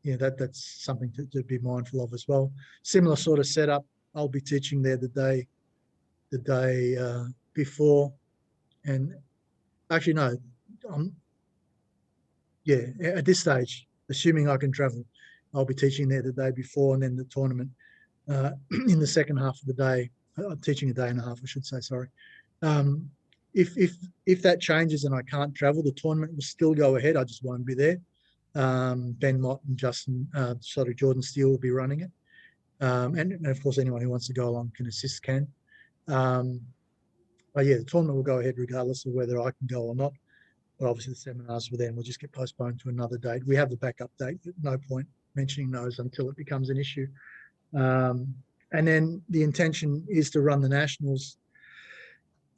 that's something to be mindful of as well. Similar sort of setup. I'll be teaching there the day before, and actually no, at this stage, assuming I can travel, I'll be teaching there the day before, and then the tournament in the second half of the day. I'm teaching a day and a half, I should say. Sorry. If that changes and I can't travel, the tournament will still go ahead. I just won't be there. Ben Mott and Jordan Steele will be running it. And of course, anyone who wants to go along can assist can. But the tournament will go ahead regardless of whether I can go or not. But obviously the seminars will just get postponed to another date. We have the backup date, but no point mentioning those until it becomes an issue. And then the intention is to run the Nationals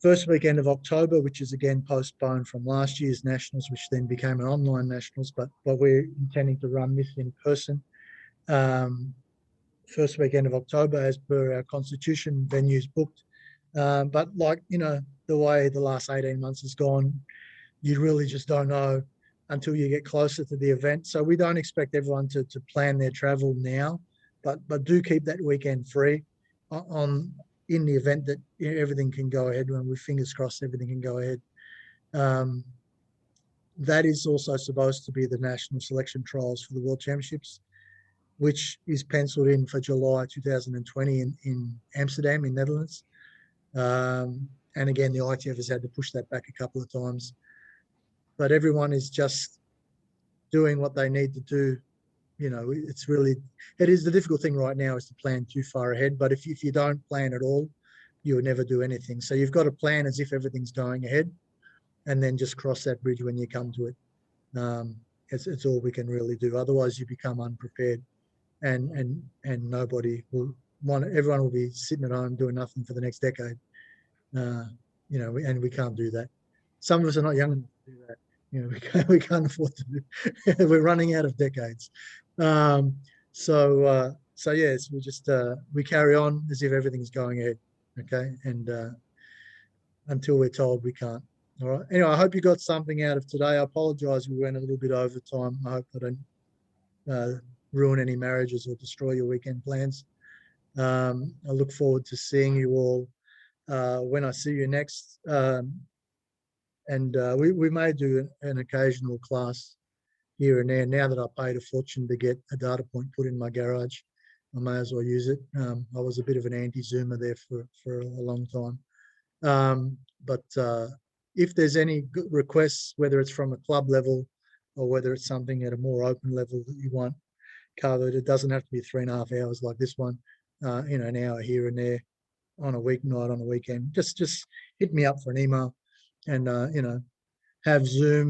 first weekend of October, which is again postponed from last year's Nationals, which then became an online Nationals, but we're intending to run this in person. First weekend of October, as per our constitution, venues booked. But the way the last 18 months has gone, you really just don't know until you get closer to the event. So we don't expect everyone to plan their travel now, but do keep that weekend free in the event that everything can go ahead. When we fingers crossed everything can go ahead. That is also supposed to be the national selection trials for the World Championships, which is penciled in for July 2020 in Amsterdam, in Netherlands. And again, the ITF has had to push that back a couple of times. But everyone is just doing what they need to do. It is the difficult thing right now is to plan too far ahead. But if you don't plan at all, you would never do anything. So you've got to plan as if everything's going ahead, and then just cross that bridge when you come to it. It's all we can really do. Otherwise, you become unprepared, and nobody will want. Everyone will be sitting at home doing nothing for the next decade. And we can't do that. Some of us are not young enough to do that. We can't afford to do. We're running out of decades. So yes, we carry on as if everything's going ahead. Okay, and until we're told we can't. All right. Anyway, I hope you got something out of today. I apologise we went a little bit over time. I hope I don't ruin any marriages or destroy your weekend plans. I look forward to seeing you all when I see you next. We may do an occasional class here and there. Now that I paid a fortune to get a data point put in my garage, I may as well use it. I was a bit of an anti-Zoomer there for a long time. But if there's any good requests, whether it's from a club level or whether it's something at a more open level that you want covered, it doesn't have to be 3.5 hours like this one. An hour here and there on a weeknight, on a weekend. Just hit me up for an email, and have Zoom